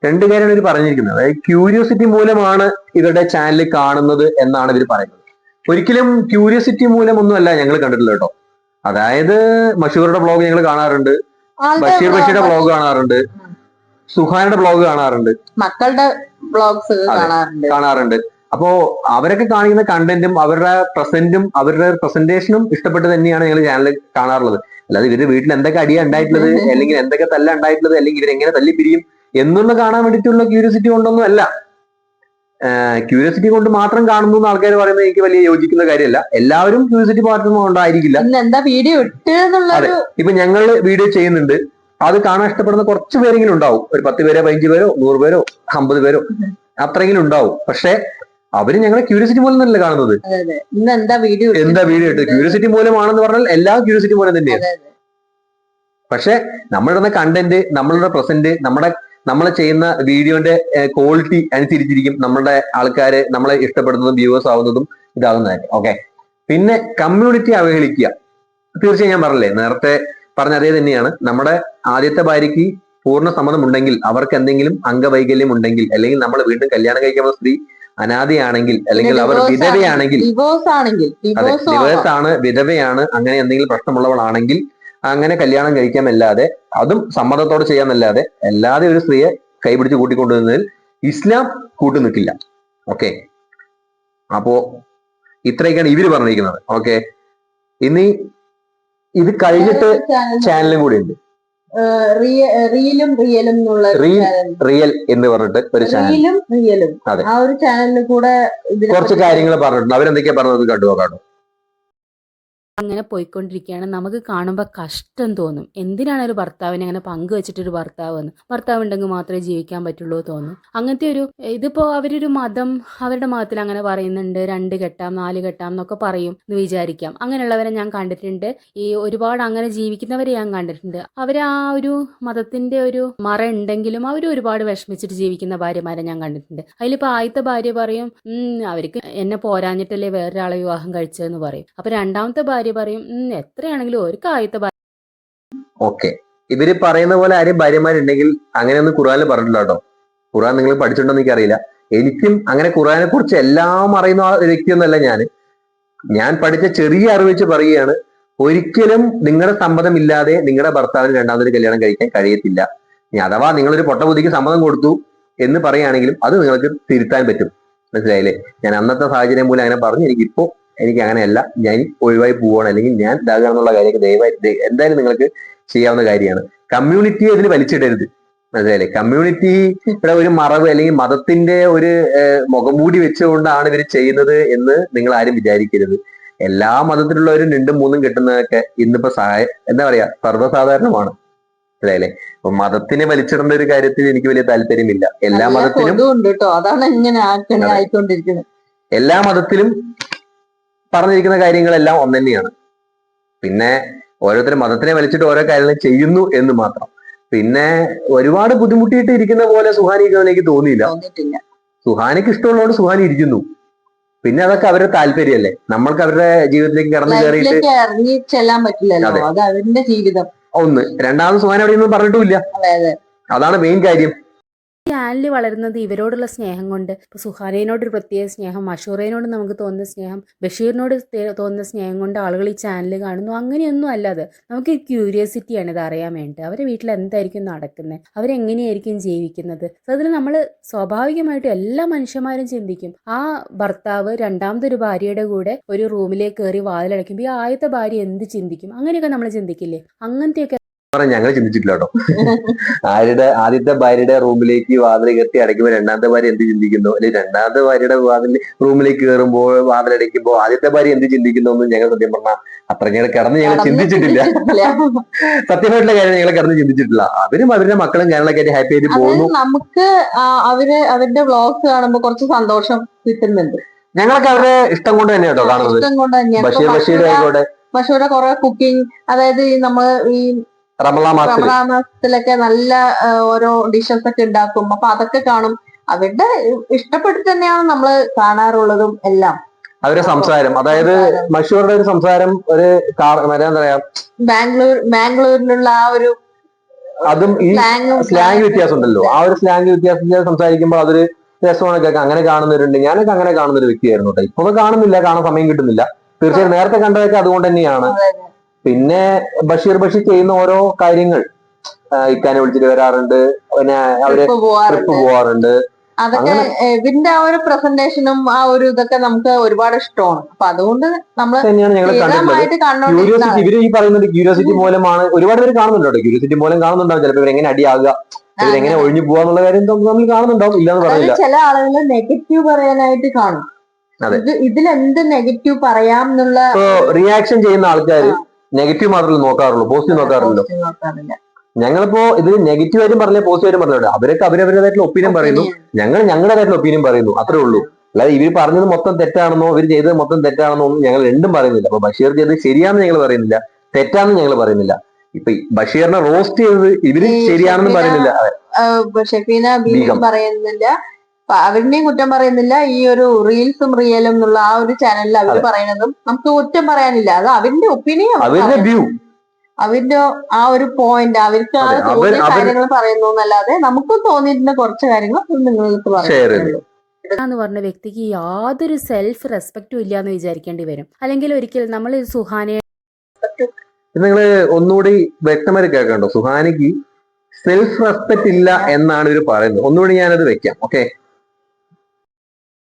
Speaker 1: രണ്ടു കാര്യമാണ് ഇവർ പറഞ്ഞിരിക്കുന്നത്. അതായത് ക്യൂരിയോസിറ്റി മൂലമാണ് ഇവരുടെ ചാനൽ കാണുന്നത് എന്നാണ് ഇവർ പറയുന്നത്. ഒരിക്കലും ക്യൂരിയോസിറ്റി മൂലമൊന്നുമല്ല ഞങ്ങൾ കണ്ടിട്ടില്ല കേട്ടോ. അതായത് മഷൂറുടെ ബ്ലോഗ് ഞങ്ങൾ കാണാറുണ്ട്, ബഷീർ ബഷീറുടെ ബ്ലോഗ് കാണാറുണ്ട്, സുഹാനയുടെ ബ്ലോഗ് കാണാറുണ്ട്,
Speaker 2: മക്കളുടെ ബ്ലോഗ്സ്
Speaker 1: കാണാറുണ്ട്. അപ്പോ അവരൊക്കെ കാണിക്കുന്ന കണ്ടന്റും അവരുടെ പ്രസന്റേഷനും ഇഷ്ടപ്പെട്ട് തന്നെയാണ് ഞങ്ങൾ ചാനൽ കാണാറുള്ളത്. അല്ലാതെ ഇവരുടെ വീട്ടിൽ എന്തൊക്കെ അടിയാ ഉണ്ടായിട്ടുള്ളത്, അല്ലെങ്കിൽ എന്തൊക്കെ തല്ല ഉണ്ടായിട്ടുള്ളത്, അല്ലെങ്കിൽ ഇവരെങ്ങനെ തല്ലി പിരിയും എന്നുള്ള കാണാൻ വേണ്ടിയിട്ടുള്ള ക്യൂരിയോസിറ്റി കൊണ്ടൊന്നും അല്ല. ക്യൂരിയോസിറ്റി കൊണ്ട് മാത്രം കാണുന്നു എന്ന് ആൾക്കാർ പറയുന്നത് എനിക്ക് വലിയ യോജിക്കുന്ന കാര്യമല്ല. എല്ലാവരും ക്യൂരിയോസിറ്റി മാത്രം കൊണ്ടായിരിക്കില്ല. അതെ, ഇപ്പൊ ഞങ്ങൾ വീഡിയോ ചെയ്യുന്നുണ്ട്, അത് കാണാൻ ഇഷ്ടപ്പെടുന്ന കുറച്ച് പേരെങ്കിലും ഉണ്ടാവും. ഒരു 10 പേരോ 15 പേരോ 100 പേരോ 50 പേരോ അത്രയെങ്കിലും ഉണ്ടാവും. പക്ഷെ അവര് ഞങ്ങളെ ക്യൂരിയോസിറ്റി മൂലം തന്നെയല്ലേ കാണുന്നത്. എന്താ വീഡിയോ ഇട്ട് ക്യൂരിയോസിറ്റി മൂലമാണെന്ന് പറഞ്ഞാൽ എല്ലാ ക്യൂരിയോസിറ്റി മൂലം തന്നെയാണ്. പക്ഷെ നമ്മളിടുന്ന കണ്ടന്റ്, നമ്മളുടെ പ്രസന്റ്, നമ്മൾ ചെയ്യുന്ന വീഡിയോന്റെ ക്വാളിറ്റി അനുസരിച്ചിരിക്കും നമ്മളുടെ ആൾക്കാര് നമ്മളെ ഇഷ്ടപ്പെടുന്നതും വ്യൂവേഴ്സ് ആവുന്നതും ഇതാകുന്നതായിട്ട്. ഓക്കെ, പിന്നെ കമ്മ്യൂണിറ്റി അവഹേളിക്കുക, തീർച്ചയായും ഞാൻ പറഞ്ഞില്ലേ, നേരത്തെ പറഞ്ഞ അതേ തന്നെയാണ്. നമ്മുടെ ആദ്യത്തെ ഭാര്യയ്ക്ക് പൂർണ്ണ സമ്മതം ഉണ്ടെങ്കിൽ, അവർക്ക് എന്തെങ്കിലും അംഗവൈകല്യം ഉണ്ടെങ്കിൽ, അല്ലെങ്കിൽ നമ്മൾ വീണ്ടും കല്യാണം കഴിക്കുന്ന സ്ത്രീ അനാഥയാണെങ്കിൽ, അല്ലെങ്കിൽ അവർ വിധവയാണെങ്കിൽ, അതെ ഡിവേഴ്സ് ആണ്, വിധവയാണ്, അങ്ങനെ എന്തെങ്കിലും പ്രശ്നമുള്ളവളാണെങ്കിൽ അങ്ങനെ കല്യാണം കഴിക്കാമല്ലാതെ, അതും സമ്മതത്തോടെ ചെയ്യാമല്ലാതെ, അല്ലാതെ ഒരു സ്ത്രീയെ കൈപിടിച്ച് കൂട്ടിക്കൊണ്ടുവന്നതിൽ ഇസ്ലാം കൂട്ടു നിൽക്കില്ല. ഓക്കെ, അപ്പോ ഇത്രയൊക്കെയാണ് ഇവര് പറഞ്ഞിരിക്കുന്നത്. ഓക്കെ, ഇനി ഇത് കഴിഞ്ഞിട്ട് ചാനലും കൂടി ഉണ്ട്, റിയൽ എന്ന് പറഞ്ഞിട്ട് ഒരു ചാനൽ. അതെ,
Speaker 2: ആ ഒരു ചാനലിൽ കൂടെ
Speaker 1: കുറച്ച് കാര്യങ്ങൾ പറഞ്ഞിട്ടുണ്ട്. അവരെന്തൊക്കെയാ പറഞ്ഞത് കണ്ടു.
Speaker 5: അങ്ങനെ പോയിക്കൊണ്ടിരിക്കുകയാണ്. നമുക്ക് കാണുമ്പോൾ കഷ്ടം തോന്നും. എന്തിനാണ് ഒരു ഭർത്താവിനെ അങ്ങനെ പങ്കുവെച്ചിട്ടൊരു ഭർത്താവ് ഉണ്ടെങ്കിൽ മാത്രമേ ജീവിക്കാൻ പറ്റുള്ളൂ തോന്നും. അങ്ങനത്തെ ഒരു ഇതിപ്പോ അവരൊരു മതം, അവരുടെ മതത്തിൽ അങ്ങനെ പറയുന്നുണ്ട്, 2 കെട്ടാം 4 കെട്ടാം എന്നൊക്കെ പറയും എന്ന് വിചാരിക്കാം. അങ്ങനെയുള്ളവരെ ഞാൻ കണ്ടിട്ടുണ്ട്. ഈ ഒരുപാട് അങ്ങനെ ജീവിക്കുന്നവരെ ഞാൻ കണ്ടിട്ടുണ്ട്. അവർ ആ ഒരു മതത്തിന്റെ ഒരു മറ ഉണ്ടെങ്കിലും അവർ ഒരുപാട് വിഷമിച്ചിട്ട് ജീവിക്കുന്ന ഭാര്യമാരെ ഞാൻ കണ്ടിട്ടുണ്ട്. അതിലിപ്പോ ആദ്യത്തെ ഭാര്യ പറയും അവർക്ക് എന്നെ പോരാഞ്ഞിട്ടല്ലേ വേറൊരാളെ വിവാഹം കഴിച്ചതെന്ന് പറയും. അപ്പൊ രണ്ടാമത്തെ ഭാര്യ പറയും എത്രയാണെങ്കിലും ഒരു ആദ്യത്തെ ഭാര്യ.
Speaker 1: ഓക്കെ, ഇവര് പറയുന്ന പോലെ ആരും ഭാര്യമാരുണ്ടെങ്കിൽ അങ്ങനെയൊന്നും ഖുർആനിൽ പറഞ്ഞിട്ടില്ല കേട്ടോ. ഖുർആൻ നിങ്ങൾ പഠിച്ചിട്ടുണ്ടോ എന്ന് എനിക്കറിയില്ല. എനിക്കും അങ്ങനെ ഖുർആനെ കുറിച്ച് എല്ലാം അറിയുന്ന വ്യക്തിയൊന്നല്ല ഞാൻ പഠിച്ച ചെറിയ അറിവ് വെച്ച് പറയുകയാണ്. ഒരിക്കലും നിങ്ങളുടെ സമ്മതമില്ലാതെ നിങ്ങളുടെ ഭർത്താവിന് രണ്ടാമതൊരു കല്യാണം കഴിക്കാൻ കഴിയത്തില്ല. ഇനി അഥവാ നിങ്ങളൊരു പൊട്ടബുദ്ധിക്ക് സമ്മതം കൊടുത്തു എന്ന് പറയുകയാണെങ്കിലും അത് നിങ്ങൾക്ക് തിരുത്താൻ പറ്റും. മനസ്സിലായില്ലേ? ഞാൻ അന്നത്തെ സാഹചര്യം മൂലം അങ്ങനെ പറഞ്ഞു. എനിക്ക് അങ്ങനെയല്ല, ഞാൻ ഒഴിവായി പോവാണ്, അല്ലെങ്കിൽ ഞാൻ ഇതാകാന്നുള്ള കാര്യമൊക്കെ ദയവായി എന്തായാലും നിങ്ങൾക്ക് ചെയ്യാവുന്ന കാര്യമാണ്. കമ്മ്യൂണിറ്റിയെ ഇതിൽ വലിച്ചിടരുത്. മനസ്സിലായില്ലേ? കമ്മ്യൂണിറ്റിയുടെ ഒരു മറവ് അല്ലെങ്കിൽ മതത്തിന്റെ ഒരു മുഖംമൂടി വെച്ചുകൊണ്ടാണ് ഇവർ ചെയ്യുന്നത് എന്ന് നിങ്ങൾ ആരും വിചാരിക്കരുത്. എല്ലാ മതത്തിലുള്ളവരും 2ഉം 3ഉം കെട്ടുന്നതൊക്കെ ഇന്നിപ്പോ എന്താ പറയാ സർവ്വസാധാരണമാണ്. മനസ്സിലായില്ലേ? അപ്പൊ മതത്തിനെ വലിച്ചിടേണ്ട ഒരു കാര്യത്തിൽ എനിക്ക് വലിയ താല്പര്യമില്ല. എല്ലാ മതത്തിലും പറഞ്ഞിരിക്കുന്ന കാര്യങ്ങളെല്ലാം ഒന്ന് തന്നെയാണ്. പിന്നെ ഓരോരുത്തരും മതത്തിനെ വലിച്ചിട്ട് ഓരോ കാര്യങ്ങൾ ചെയ്യുന്നു എന്ന് മാത്രം. പിന്നെ ഒരുപാട് ബുദ്ധിമുട്ടിയിട്ട് ഇരിക്കുന്ന പോലെ സുഹാനിക്ക് എനിക്ക് തോന്നിയില്ല. സുഹാനിക്ക് ഇഷ്ടമുള്ളതുകൊണ്ട് സുഹാനി ഇരിക്കുന്നു. പിന്നെ അതൊക്കെ അവരുടെ താല്പര്യമല്ലേ. നമ്മൾക്ക് അവരുടെ ജീവിതത്തിലേക്ക് കടന്നു കയറിയിട്ട്
Speaker 2: ഇറങ്ങി ചെല്ലാൻ പറ്റില്ലല്ലോ, അത് അവരുടെ ജീവിതം.
Speaker 1: ഒന്ന്, രണ്ടാമത് സുഹാൻ അവിടെ ഒന്നും പറഞ്ഞിട്ടുമില്ല. അതാണ് മെയിൻ കാര്യം.
Speaker 5: ചാനൽ വളരുന്നത് ഇവരോടുള്ള സ്നേഹം കൊണ്ട്. ഇപ്പോൾ സുഹാനയോടൊരു പ്രത്യേക സ്നേഹം, മഷൂറേനോട് നമുക്ക് തോന്നുന്ന സ്നേഹം, ബഷീറിനോട് തോന്നുന്ന സ്നേഹം കൊണ്ട് ആളുകൾ ഈ ചാനൽ കാണുന്നു. അങ്ങനെയൊന്നും അല്ലാതെ നമുക്ക് ക്യൂരിയോസിറ്റിയാണ് ഇത് അറിയാൻ വേണ്ടി. അവരുടെ വീട്ടിൽ എന്തായിരിക്കും നടക്കുന്നത്, അവരെങ്ങനെയായിരിക്കും ജീവിക്കുന്നത്. അതിൽ നമ്മൾ സ്വാഭാവികമായിട്ടും എല്ലാ മനുഷ്യന്മാരും ചിന്തിക്കും, ആ ഭർത്താവ് രണ്ടാമതൊരു ഭാര്യയുടെ കൂടെ ഒരു റൂമിലേക്ക് കയറി വാതിലടയ്ക്കുമ്പോൾ ഈ ആദ്യത്തെ ഭാര്യ എന്ത് ചിന്തിക്കും, അങ്ങനെയൊക്കെ നമ്മൾ ചിന്തിക്കില്ലേ? അങ്ങനത്തെയൊക്കെ
Speaker 1: പറഞ്ഞ ഞങ്ങൾ ചിന്തിച്ചിട്ടില്ല കേട്ടോ. ആദ്യത്തെ ഭാര്യയുടെ റൂമിലേക്ക് വാതിൽ കെട്ടി അടയ്ക്കുമ്പോൾ രണ്ടാമത്തെ ഭാര്യ എന്ത് ചിന്തിക്കുന്നു, അല്ലെങ്കിൽ രണ്ടാമത്തെ ഭാര്യയുടെ റൂമിലേക്ക് കയറുമ്പോൾ വാതിലടയ്ക്കുമ്പോൾ ആദ്യത്തെ ഭാര്യ എന്ത് ചിന്തിക്കുന്നു എന്ന് ഞങ്ങൾ സത്യം പറഞ്ഞാൽ അത്ര കിടന്ന് ഞങ്ങൾ ചിന്തിച്ചിട്ടില്ല. സത്യമായിട്ടുള്ള കാര്യം ഞങ്ങൾ കിടന്ന് ചിന്തിച്ചിട്ടില്ല. അവരും അവരുടെ മക്കളും കാര്യങ്ങളൊക്കെ ആയിട്ട് ഹാപ്പി ആയിട്ട് പോകുന്നു.
Speaker 2: നമുക്ക് അവരുടെ വ്ളോഗ്സ് കാണുമ്പോൾ കുറച്ച് സന്തോഷം കിട്ടുന്നുണ്ട്.
Speaker 1: ഞങ്ങളൊക്കെ അവരുടെ ഇഷ്ടം കൊണ്ട് തന്നെ കേട്ടോ കാണുന്നത്.
Speaker 2: ഇഷ്ടം കൊണ്ട് തന്നെയാണ്. ബഷീറുടെ കുറെ കുക്കിംഗ്, അതായത് നമ്മള് ഈ റമളാൻ മാസത്തിലൊക്കെ നല്ല ഓരോ ഡിഷസ് ഒക്കെ ഉണ്ടാക്കും. അപ്പൊ അതൊക്കെ കാണും. അവരുടെ ഇഷ്ടപ്പെട്ട് തന്നെയാണ് നമ്മള് കാണാറുള്ളതും എല്ലാം.
Speaker 1: അവരുടെ സംസാരം, അതായത് ബഷീറുടെ ഒരു സംസാരം ഒരു എന്താ പറയാ,
Speaker 2: ബാംഗ്ലൂരിലുള്ള ആ ഒരു
Speaker 1: അതും ഈ സ്ലാങ് വ്യത്യാസം ഉണ്ടല്ലോ, ആ ഒരു സ്ലാങ് വ്യത്യാസത്തിൽ സംസാരിക്കുമ്പോൾ അതൊരു രസമാണ് കേൾക്കാൻ. അങ്ങനെ കാണുന്നവരുണ്ട്. ഞാനൊക്കെ അങ്ങനെ കാണുന്ന ഒരു വ്യക്തിയായിരുന്നു കേട്ടോ. ഇപ്പൊ കാണുന്നില്ല, കാണാൻ സമയം കിട്ടുന്നില്ല. തീർച്ചയായും നേരത്തെ കണ്ടതൊക്കെ അതുകൊണ്ട് തന്നെയാണ്. പിന്നെ ബഷീർ ചെയ്യുന്ന ഓരോ കാര്യങ്ങൾ, ഇക്കാനെ വിളിച്ചിട്ട് വരാറുണ്ട്, പിന്നെ അവര് ട്രിപ്പ് പോവാറുണ്ട്.
Speaker 2: അതൊക്കെ ഇതിന്റെ ആ ഒരു പ്രസന്റേഷനും ആ ഒരു ഇതൊക്കെ നമുക്ക് ഒരുപാട് ഇഷ്ടമാണ്. അപ്പൊ അതുകൊണ്ട് നമ്മൾ
Speaker 1: തന്നെയാണ് ഞങ്ങൾ കണ്ടിട്ടുള്ളത്. ക്യൂരിയോസിറ്റി, ഇവര് ഈ പറയുന്നത് ക്യൂരിയോസിറ്റി മൂലമാണ്. ഒരുപാട് പേര് കാണുന്നുണ്ടോ, ക്യൂരിയോസിറ്റി മൂലം കാണുന്നുണ്ടാവും. ചിലപ്പോൾ ഇവരെങ്ങനെ അടിയാകുക, ഇവരെങ്ങനെ ഒഴിഞ്ഞു പോവാന്നുള്ള കാര്യം നമ്മൾ കാണുന്നുണ്ടാവും. ഇല്ലാന്ന് പറയുന്നില്ല.
Speaker 2: ചില ആളുകൾ നെഗറ്റീവ് പറയാനായിട്ട് കാണും. ഇതിലെന്ത് നെഗറ്റീവ് പറയാം എന്നുള്ള
Speaker 1: റിയാക്ഷൻ ചെയ്യുന്ന ആൾക്കാർ നെഗറ്റീവ് മാത്രമേ നോക്കാറുള്ളൂ, പോസിറ്റീവ് നോക്കാറില്ലല്ലോ. ഞങ്ങളിപ്പോ ഇതിൽ നെഗറ്റീവ് ആയിട്ടും പറഞ്ഞില്ല, പോസിറ്റീവ് ആയിട്ടും പറഞ്ഞില്ല. അവരൊക്കെ അവരവരുടേതായിട്ടുള്ള ഒപ്പീനിയൻ പറയുന്നു, ഞങ്ങൾ ഞങ്ങളുടേതായിട്ടുള്ള ഒപ്പീനിയൻ പറയുന്നു, അത്രേ ഉള്ളൂ. അല്ലാതെ ഇവർ പറഞ്ഞത് മൊത്തം തെറ്റാണെന്നോ ഇവർ ചെയ്തത് മൊത്തം തെറ്റാണെന്നോ ഒന്നും ഞങ്ങൾ രണ്ടും പറയുന്നില്ല. അപ്പൊ ബഷീർ ചെയ്തത് ശരിയാണെന്ന് ഞങ്ങൾ പറയുന്നില്ല, തെറ്റാണെന്ന് ഞങ്ങൾ പറയുന്നില്ല. ഇപ്പൊ ബഷീറിനെ റോസ്റ്റ് ചെയ്തത് ഇവര് ശരിയാണെന്നും പറയുന്നില്ല,
Speaker 2: ഷെഫീന ബീഗം പറയുന്നില്ല, അവരുടെയും കുറ്റം പറയുന്നില്ല. ഈ ഒരു റീൽസും റിയലും എന്നുള്ള ആ ഒരു ചാനലിൽ അവർ പറയുന്നതും നമുക്ക് കുറ്റം പറയാനില്ല. അത് അവരുടെ ഒപ്പീനിയൻ,
Speaker 1: അവരുടെ വ്യൂ,
Speaker 2: അവരുടെ ആ ഒരു പോയിന്റ്, അവർക്ക് ആ തോന്നിയ കാര്യങ്ങൾ പറയുന്നു എന്നല്ലാതെ നമുക്കും തോന്നിയിരുന്ന കുറച്ച് കാര്യങ്ങൾ നിങ്ങൾക്ക് പറയുന്നു.
Speaker 5: എന്ന് പറഞ്ഞ വ്യക്തിക്ക് യാതൊരു സെൽഫ് റെസ്പെക്റ്റും ഇല്ല എന്ന് വിചാരിക്കേണ്ടി വരും. അല്ലെങ്കിൽ ഒരിക്കൽ നമ്മൾ സുഹാനയെ
Speaker 1: നിങ്ങള് ഒന്നുകൂടി വ്യക്തമായി കേൾക്കണ്ടോ, സുഹാനിക്ക് സെൽഫ് റെസ്പെക്ട് ഇല്ല എന്നാണ് ഇവർ പറയുന്നത്. ഒന്നുകൂടി ഞാനത് വെക്കാം. ഓക്കെ,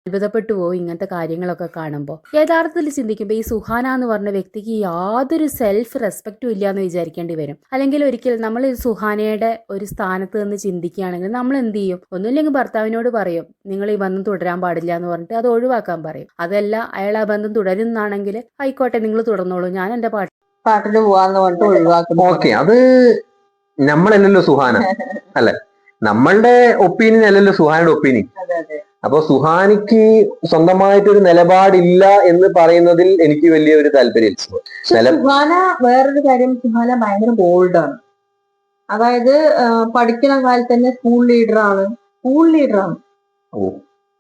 Speaker 5: അത്ഭുതപ്പെട്ടു പോകും ഇങ്ങനത്തെ കാര്യങ്ങളൊക്കെ കാണുമ്പോൾ. യഥാർത്ഥത്തിൽ ചിന്തിക്കുമ്പോൾ ഈ സുഹാന എന്ന് പറഞ്ഞ വ്യക്തിക്ക് യാതൊരു സെൽഫ് റെസ്പെക്റ്റും ഇല്ല എന്ന് വിചാരിക്കേണ്ടി വരും. അല്ലെങ്കിൽ ഒരിക്കൽ നമ്മൾ സുഹാനയുടെ ഒരു സ്ഥാനത്ത് നിന്ന് ചിന്തിക്കുകയാണെങ്കിൽ നമ്മൾ എന്ത് ചെയ്യും? ഒന്നുമില്ലെങ്കിൽ ഭർത്താവിനോട് പറയും, നിങ്ങൾ ഈ ബന്ധം തുടരാൻ പാടില്ല എന്ന് പറഞ്ഞിട്ട് അത് ഒഴിവാക്കാൻ പറയും. അതല്ല, അയാൾ ആ ബന്ധം തുടരുന്നാണെങ്കിൽ ആയിക്കോട്ടെ, നിങ്ങൾ തുടർന്നോളൂ, ഞാൻ എന്റെ
Speaker 2: പാട്ടിന് പോവാന്ന് പറഞ്ഞിട്ട് ഒഴിവാക്കും.
Speaker 1: ഓക്കെ, അത് നമ്മളല്ലല്ലോ സുഹാന, അല്ലെ? നമ്മളുടെ ഒപ്പീനിയൻ അല്ലല്ലോ സുഹാനയുടെ ഒപ്പീനിയൻ. അപ്പൊ സുഹാനിക്ക് സ്വന്തമായിട്ടൊരു നിലപാടില്ല എന്ന് പറയുന്നതിൽ എനിക്ക് വലിയൊരു താല്പര്യമില്ല.
Speaker 2: സുഹാന വേറൊരു കാര്യം, സുഹാന ഭയങ്കര ബോൾഡാണ്. അതായത് പഠിക്കുന്ന കാലത്ത് തന്നെ സ്കൂൾ ലീഡറാണ്.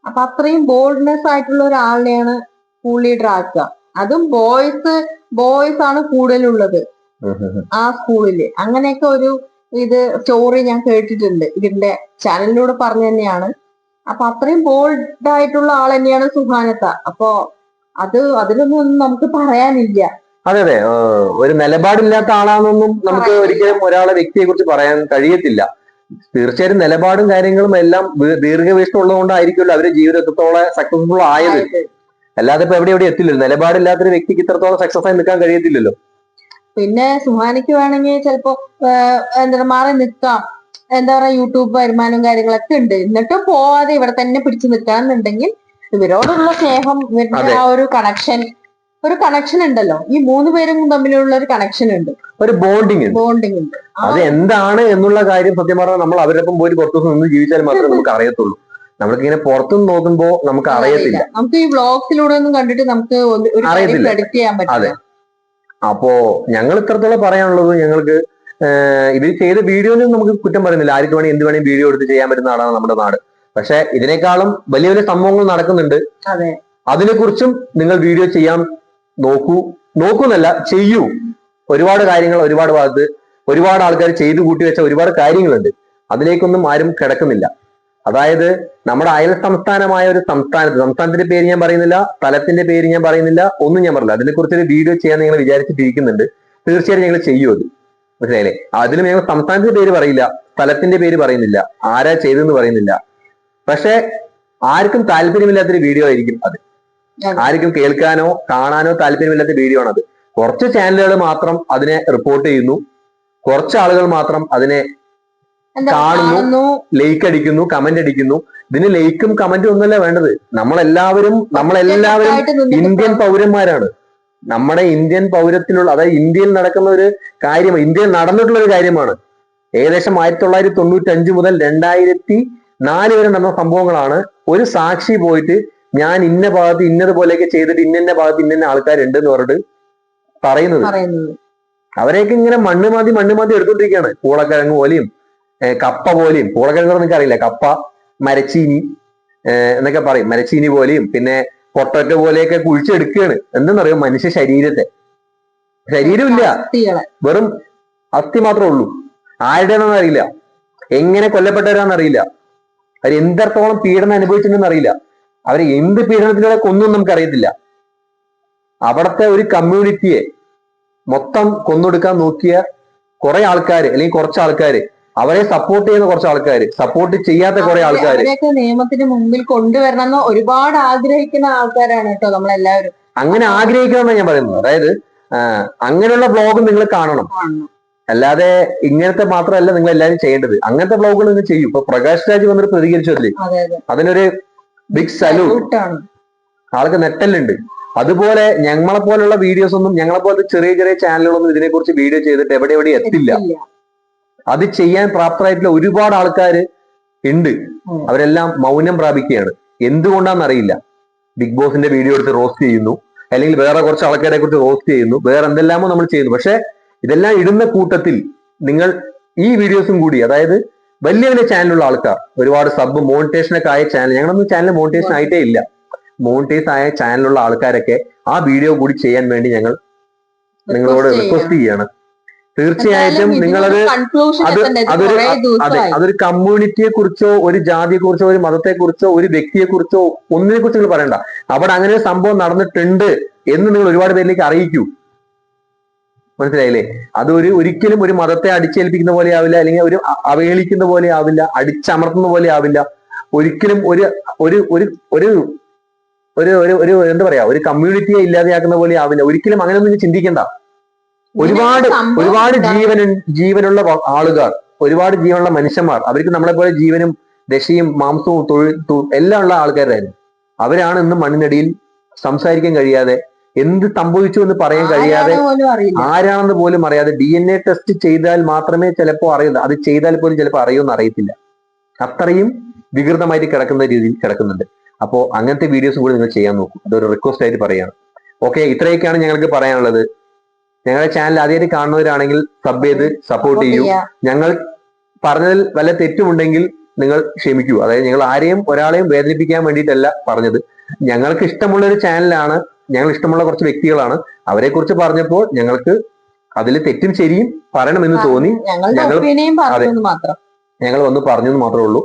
Speaker 2: അപ്പൊ അത്രയും ബോൾഡ്നെസ് ആയിട്ടുള്ള ഒരാളിനെയാണ് സ്കൂൾ ലീഡർ ആക്കുക. അതും ബോയ്സ് ആണ് കൂടുതലുള്ളത് ആ സ്കൂളില്. അങ്ങനെയൊക്കെ ഒരു സ്റ്റോറി ഞാൻ കേട്ടിട്ടുണ്ട്, ഇതിന്റെ ചാനലിലൂടെ പറഞ്ഞു തന്നെയാണ്. അപ്പൊ അത്രയും ബോൾഡ് ആയിട്ടുള്ള ആൾ തന്നെയാണ് സുഹാനത്ത. അപ്പൊ അതിലൊന്നും നമുക്ക് പറയാനില്ല.
Speaker 1: അതെ, ഒരു നിലപാടില്ലാത്ത ആളാണെന്നൊന്നും നമുക്ക് ഒരിക്കലും ഒരാളെ വ്യക്തിയെ കുറിച്ച് പറയാൻ കഴിയത്തില്ല. തീർച്ചയായും നിലപാടും കാര്യങ്ങളും എല്ലാം ദീർഘവീക്ഷണം ഉള്ളതുകൊണ്ടായിരിക്കുമല്ലോ അവരുടെ ജീവിതം എത്രത്തോളം സക്സസ്ഫുൾ ആയത്. അല്ലാതെ ഇപ്പൊ എവിടെ എത്തില്ലല്ലോ. നിലപാടില്ലാത്തൊരു വ്യക്തിക്ക് ഇത്രത്തോളം സക്സസ് ആയി നിൽക്കാൻ കഴിയത്തില്ലല്ലോ.
Speaker 2: പിന്നെ സുഹാനിക്ക് വേണമെങ്കിൽ ചിലപ്പോ മാറി നിൽക്കാം, എന്താ പറയാ, യൂട്യൂബ് വരുമാനവും കാര്യങ്ങളൊക്കെ ഉണ്ട്. എന്നിട്ടും പോവാതെ ഇവിടെ തന്നെ പിടിച്ചു നിൽക്കാന്നുണ്ടെങ്കിൽ ഇവരോടുള്ള സ്നേഹം, ഇവരുടെ ആ ഒരു കണക്ഷൻ ഉണ്ടല്ലോ, ഈ 3 പേരും തമ്മിലുള്ള ഒരു കണക്ഷൻ ഉണ്ട്,
Speaker 1: ഒരു ബോണ്ടിങ് ഉണ്ട്. അത് എന്താണ് എന്നുള്ള കാര്യം സത്യം പറഞ്ഞാൽ നമ്മൾ അവരൊപ്പം പോയി പുറത്തു നിന്ന് ജീവിച്ചാൽ മാത്രമേ നമുക്ക് അറിയത്തുള്ളൂ. നമ്മൾക്കിങ്ങനെ പുറത്തുനിന്ന് നോക്കുമ്പോ നമുക്ക് അറിയത്തില്ല.
Speaker 2: നമുക്ക് ഈ വ്ളോഗ്സിലൂടെ ഒന്നും കണ്ടിട്ട് നമുക്ക്
Speaker 1: അറിയത്തില്ല.
Speaker 2: പ്രെഡിക്റ്റ് ചെയ്യാൻ പറ്റില്ല.
Speaker 1: അപ്പോ ഞങ്ങൾ ഇത്രത്തോളം പറയാനുള്ളത്, ഞങ്ങൾക്ക് ഇത് ചെയ്ത വീഡിയോയിലും നമുക്ക് കുറ്റം പറയുന്നില്ല. ആർക്ക് വേണമെങ്കിൽ എന്ത് വേണമെങ്കിൽ വീഡിയോ എടുത്ത് ചെയ്യാൻ പറ്റുന്ന ആളാണ് നമ്മുടെ നാട്. പക്ഷെ ഇതിനേക്കാളും വലിയ വലിയ സംഭവങ്ങൾ നടക്കുന്നുണ്ട്. അതിനെക്കുറിച്ചും നിങ്ങൾ വീഡിയോ ചെയ്യാൻ നോക്കൂന്നല്ല, ചെയ്യൂ. ഒരുപാട് കാര്യങ്ങൾ ഒരുപാട് ഭാഗത്ത് ഒരുപാട് ആൾക്കാർ ചെയ്തു കൂട്ടി വെച്ച ഒരുപാട് കാര്യങ്ങളുണ്ട്. അതിലേക്കൊന്നും ആരും കിടക്കുന്നില്ല. അതായത് നമ്മുടെ അയൽ സംസ്ഥാനമായ ഒരു സംസ്ഥാനത്തിന്റെ പേര് ഞാൻ പറയുന്നില്ല, സ്ഥലത്തിന്റെ പേര് ഞാൻ പറയുന്നില്ല, ഒന്നും ഞാൻ പറഞ്ഞില്ല. അതിനെക്കുറിച്ചൊരു വീഡിയോ ചെയ്യാൻ നിങ്ങൾ വിചാരിച്ചിട്ടിരിക്കുന്നുണ്ട്. തീർച്ചയായും ഞങ്ങൾ ചെയ്യും അത്, മനസ്സിലായില്ലേ? അതിലും ഞങ്ങൾ സംസ്ഥാനത്തിന്റെ പേര് പറയില്ല, സ്ഥലത്തിന്റെ പേര് പറയുന്നില്ല, ആരാ ചെയ്തെന്ന് പറയുന്നില്ല. പക്ഷെ ആർക്കും താല്പര്യമില്ലാത്തൊരു വീഡിയോ ആയിരിക്കും അത്. ആർക്കും കേൾക്കാനോ കാണാനോ താല്പര്യമില്ലാത്ത വീഡിയോ ആണത്. കുറച്ച് ചാനലുകൾ മാത്രം അതിനെ റിപ്പോർട്ട് ചെയ്യുന്നു, കുറച്ച് ആളുകൾ മാത്രം അതിനെ
Speaker 2: എന്താ
Speaker 1: കാണുന്നു,
Speaker 2: കാണുന്നു,
Speaker 1: ലൈക്ക് അടിക്കുന്നു, കമന്റ് അടിക്കുന്നു. ഇതിന് ലൈക്കും കമന്റും ഒന്നുമല്ല വേണ്ടത്. നമ്മളെല്ലാവരും
Speaker 2: ഒറ്റക്കെട്ടായിട്ട് നിന്നിട്ട്
Speaker 1: ഇന്ത്യൻ പൗരന്മാരാണ്. നമ്മുടെ ഇന്ത്യൻ പൗരത്തിലുള്ള, അതായത് ഇന്ത്യയിൽ നടക്കുന്ന ഒരു കാര്യം, ഇന്ത്യയിൽ നടന്നിട്ടുള്ള ഒരു കാര്യമാണ്. ഏകദേശം 1995 മുതൽ 2004 വരെ നടന്ന സംഭവങ്ങളാണ്. ഒരു സാക്ഷി പോയിട്ട് ഞാൻ ഇന്ന ഭാഗത്ത് ഇന്നതുപോലെയൊക്കെ ചെയ്തിട്ട് ഇന്ന ഭാഗത്ത് ഇന്ന ആൾക്കാരുണ്ട് എന്ന് പറഞ്ഞിട്ട് പറയുന്നത്.
Speaker 2: പറയുന്നത്.
Speaker 1: അവരെയൊക്കെ ഇങ്ങനെ മണ്ണ് മാതി എടുത്തോണ്ടിരിക്കുകയാണ്. പൂളക്കിഴങ്ങ് പോലെയും കപ്പ പോലെയും, പൂളക്കിഴങ്ങ് നിങ്ങൾക്ക് അറിയില്ല, കപ്പ, മരച്ചീനി എന്നൊക്കെ പറയും, മരച്ചീനി പോലെയും പിന്നെ പൊട്ടറ്റോ പോലെയൊക്കെ കുഴിച്ചെടുക്കുകയാണ്. എന്തെന്നറിയോ, മനുഷ്യ ശരീരമില്ല,
Speaker 2: അസ്ഥികളെ.
Speaker 1: വെറും അസ്ഥി മാത്രമേ ഉള്ളൂ. ആരുടെയാണെന്ന് അറിയില്ല, എങ്ങനെ കൊല്ലപ്പെട്ടവരാണെന്ന് അറിയില്ല, അവർ എന്തത്തോളം പീഡനം അനുഭവിച്ചിട്ടുണ്ടെന്ന് അറിയില്ല, അവരെ എന്ത് പീഡനത്തിലൂടെ കൊന്നും നമുക്ക് അറിയത്തില്ല. അവിടുത്തെ ഒരു കമ്മ്യൂണിറ്റിയെ മൊത്തം കൊന്നൊടുക്കാൻ നോക്കിയ കുറെ ആൾക്കാര്, അല്ലെങ്കിൽ കുറച്ച് ആൾക്കാര്, അവരെ സപ്പോർട്ട് ചെയ്യുന്ന കുറച്ച് ആൾക്കാര്, സപ്പോർട്ട് ചെയ്യാത്ത കുറെ ആൾക്കാര്,
Speaker 2: അവരെയൊക്കെ നിയമത്തിന് മുമ്പിൽ കൊണ്ടുവരണമെന്ന് ഒരുപാട് ആഗ്രഹിക്കുന്ന ആൾക്കാരാണ് കേട്ടോ നമ്മളെല്ലാവരും.
Speaker 1: അങ്ങനെ ആഗ്രഹിക്കണമെന്നാണ് ഞാൻ പറയുന്നത്. അതായത് അങ്ങനെയുള്ള ബ്ലോഗ് നിങ്ങൾ കാണണം. അല്ലാതെ ഇങ്ങനത്തെ മാത്രമല്ല നിങ്ങൾ എല്ലാവരും ചെയ്യേണ്ടത്. അങ്ങനത്തെ ബ്ലോഗുകൾ നിങ്ങൾ ചെയ്യും. ഇപ്പൊ പ്രകാശ് രാജ് വന്നിട്ട് പ്രതികരിച്ചല്ലേ, അതിനൊരു ബിഗ് സല്യൂട്ട്. ആൾക്ക് നെട്ടലുണ്ട്. അതുപോലെ ഞങ്ങളെ പോലുള്ള വീഡിയോസ് ഒന്നും, ഞങ്ങളെ പോലത്തെ ചെറിയ ചെറിയ ചാനലുകളൊന്നും ഇതിനെക്കുറിച്ച് വീഡിയോ ചെയ്തിട്ട് എവിടെ എത്തില്ല. അത് ചെയ്യാൻ പ്രാപ്തരായിട്ടുള്ള ഒരുപാട് ആൾക്കാർ ഉണ്ട്. അവരെല്ലാം മൗനം പ്രാപിക്കുകയാണ്. എന്തുകൊണ്ടാണെന്ന് അറിയില്ല. ബിഗ് ബോസിന്റെ വീഡിയോ എടുത്ത് റോസ്റ്റ് ചെയ്യുന്നു, അല്ലെങ്കിൽ വേറെ കുറച്ച് ആൾക്കാരെ കുറിച്ച് റോസ്റ്റ് ചെയ്യുന്നു, വേറെ എന്തെല്ലാമോ നമ്മൾ ചെയ്യുന്നു. പക്ഷെ ഇതെല്ലാം ഇടുന്ന കൂട്ടത്തിൽ നിങ്ങൾ ഈ വീഡിയോസും കൂടി, അതായത് വലിയ വലിയ ചാനലുള്ള ആൾക്കാർ, ഒരുപാട് സബ് മോണിറ്റേഷനൊക്കെ ആയ ചാനൽ, ഞങ്ങളൊന്നും ചാനൽ മോണിറ്റേഷൻ ആയിട്ടേ ഇല്ല, മോണിറ്റൈസ് ആയ ചാനലുള്ള ആൾക്കാരൊക്കെ ആ വീഡിയോ കൂടി ചെയ്യാൻ വേണ്ടി ഞങ്ങൾ നിങ്ങളോട് റിക്വസ്റ്റ് ചെയ്യാണ്. തീർച്ചയായിട്ടും നിങ്ങളത് അതൊരു കമ്മ്യൂണിറ്റിയെ കുറിച്ചോ ഒരു ജാതിയെ കുറിച്ചോ ഒരു മതത്തെ കുറിച്ചോ ഒരു വ്യക്തിയെ കുറിച്ചോ ഒന്നിനെ കുറിച്ച് നിങ്ങൾ പറയണ്ട. അവിടെ അങ്ങനെ ഒരു സംഭവം നടന്നിട്ടുണ്ട് എന്ന് നിങ്ങൾ ഒരുപാട് പേരിലേക്ക് അറിയിക്കൂ. മനസ്സിലായില്ലേ? അത് ഒരിക്കലും ഒരു മതത്തെ അടിച്ചേൽപ്പിക്കുന്ന പോലെ ആവില്ല, അല്ലെങ്കിൽ ഒരു അവഹേളിക്കുന്ന പോലെ ആവില്ല, അടിച്ചമർത്തുന്ന പോലെ ആവില്ല. ഒരിക്കലും ഒരു ഒരു ഒരു ഒരു ഒരു എന്താ പറയാ, ഒരു കമ്മ്യൂണിറ്റിയെ ഇല്ലാതെയാക്കുന്ന പോലെ ആവില്ല. ഒരിക്കലും അങ്ങനെ ഒന്നും ചിന്തിക്കണ്ട. ഒരുപാട് ജീവനുള്ള ആളുകൾ, ഒരുപാട് ജീവനുള്ള മനുഷ്യന്മാർ, അവർക്ക് നമ്മളെ പോലെ ജീവനും ദശയും മാംസവും എല്ലാം ഉള്ള ആൾക്കാരായിരുന്നു. അവരാണ് ഇന്ന് മണ്ണിനടിയിൽ സംസാരിക്കാൻ കഴിയാതെ, എന്ത് സംഭവിച്ചു എന്ന് പറയാൻ കഴിയാതെ, ആരാണെന്ന് പോലും അറിയാതെ, DNA ടെസ്റ്റ് ചെയ്താൽ മാത്രമേ ചിലപ്പോൾ അറിയുന്നത്, അത് ചെയ്താൽ പോലും ചിലപ്പോൾ അറിയുമെന്ന് അറിയത്തില്ല. അത്രയും വികൃതമായിട്ട് കിടക്കുന്ന രീതിയിൽ കിടക്കുന്നുണ്ട്. അപ്പോ അങ്ങനത്തെ വീഡിയോസും കൂടി നിങ്ങൾ ചെയ്യാൻ നോക്കും. അതൊരു റിക്വസ്റ്റ് ആയിട്ട് പറയാണ്. ഓക്കെ, ഇത്രയൊക്കെയാണ് ഞങ്ങൾക്ക് പറയാനുള്ളത്. ഞങ്ങളുടെ ചാനൽ ആദ്യമായിട്ട് കാണുന്നവരാണെങ്കിൽ സബ് ചെയ്ത് സപ്പോർട്ട് ചെയ്യൂ. ഞങ്ങൾ പറഞ്ഞതിൽ വല്ല തെറ്റുമുണ്ടെങ്കിൽ നിങ്ങൾ ക്ഷമിക്കൂ. അതായത് ഞങ്ങൾ ഒരാളെയും വേദനിപ്പിക്കാൻ വേണ്ടിയിട്ടല്ല പറഞ്ഞത്. ഞങ്ങൾക്ക് ഇഷ്ടമുള്ള ഒരു ചാനലാണ്, ഞങ്ങൾ ഇഷ്ടമുള്ള കുറച്ച് വ്യക്തികളാണ്. അവരെ കുറിച്ച് പറഞ്ഞപ്പോൾ ഞങ്ങൾക്ക് അതിൽ തെറ്റും ശരിയും പറയണമെന്ന് തോന്നി. ഞങ്ങൾ വന്ന് പറഞ്ഞെന്ന് മാത്രമേ ഉള്ളൂ.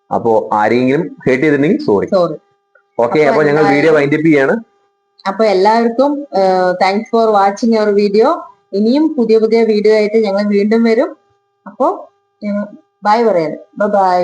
Speaker 1: അപ്പോ ആരെങ്കിലും ഹേർട്ട് ചെയ്തിട്ടുണ്ടെങ്കിൽ സോറി. ഓക്കെ, അപ്പൊ ഞങ്ങൾ വീഡിയോ വൈൻഡപ്പ് ചെയ്യാണ്.
Speaker 2: അപ്പൊ എല്ലാവർക്കും thanks for watching our video. ഇനിയും പുതിയ പുതിയ വീഡിയോ ആയിട്ട് ഞങ്ങൾ വീണ്ടും വരും. അപ്പോ ബൈ പറയാം. ബൈ.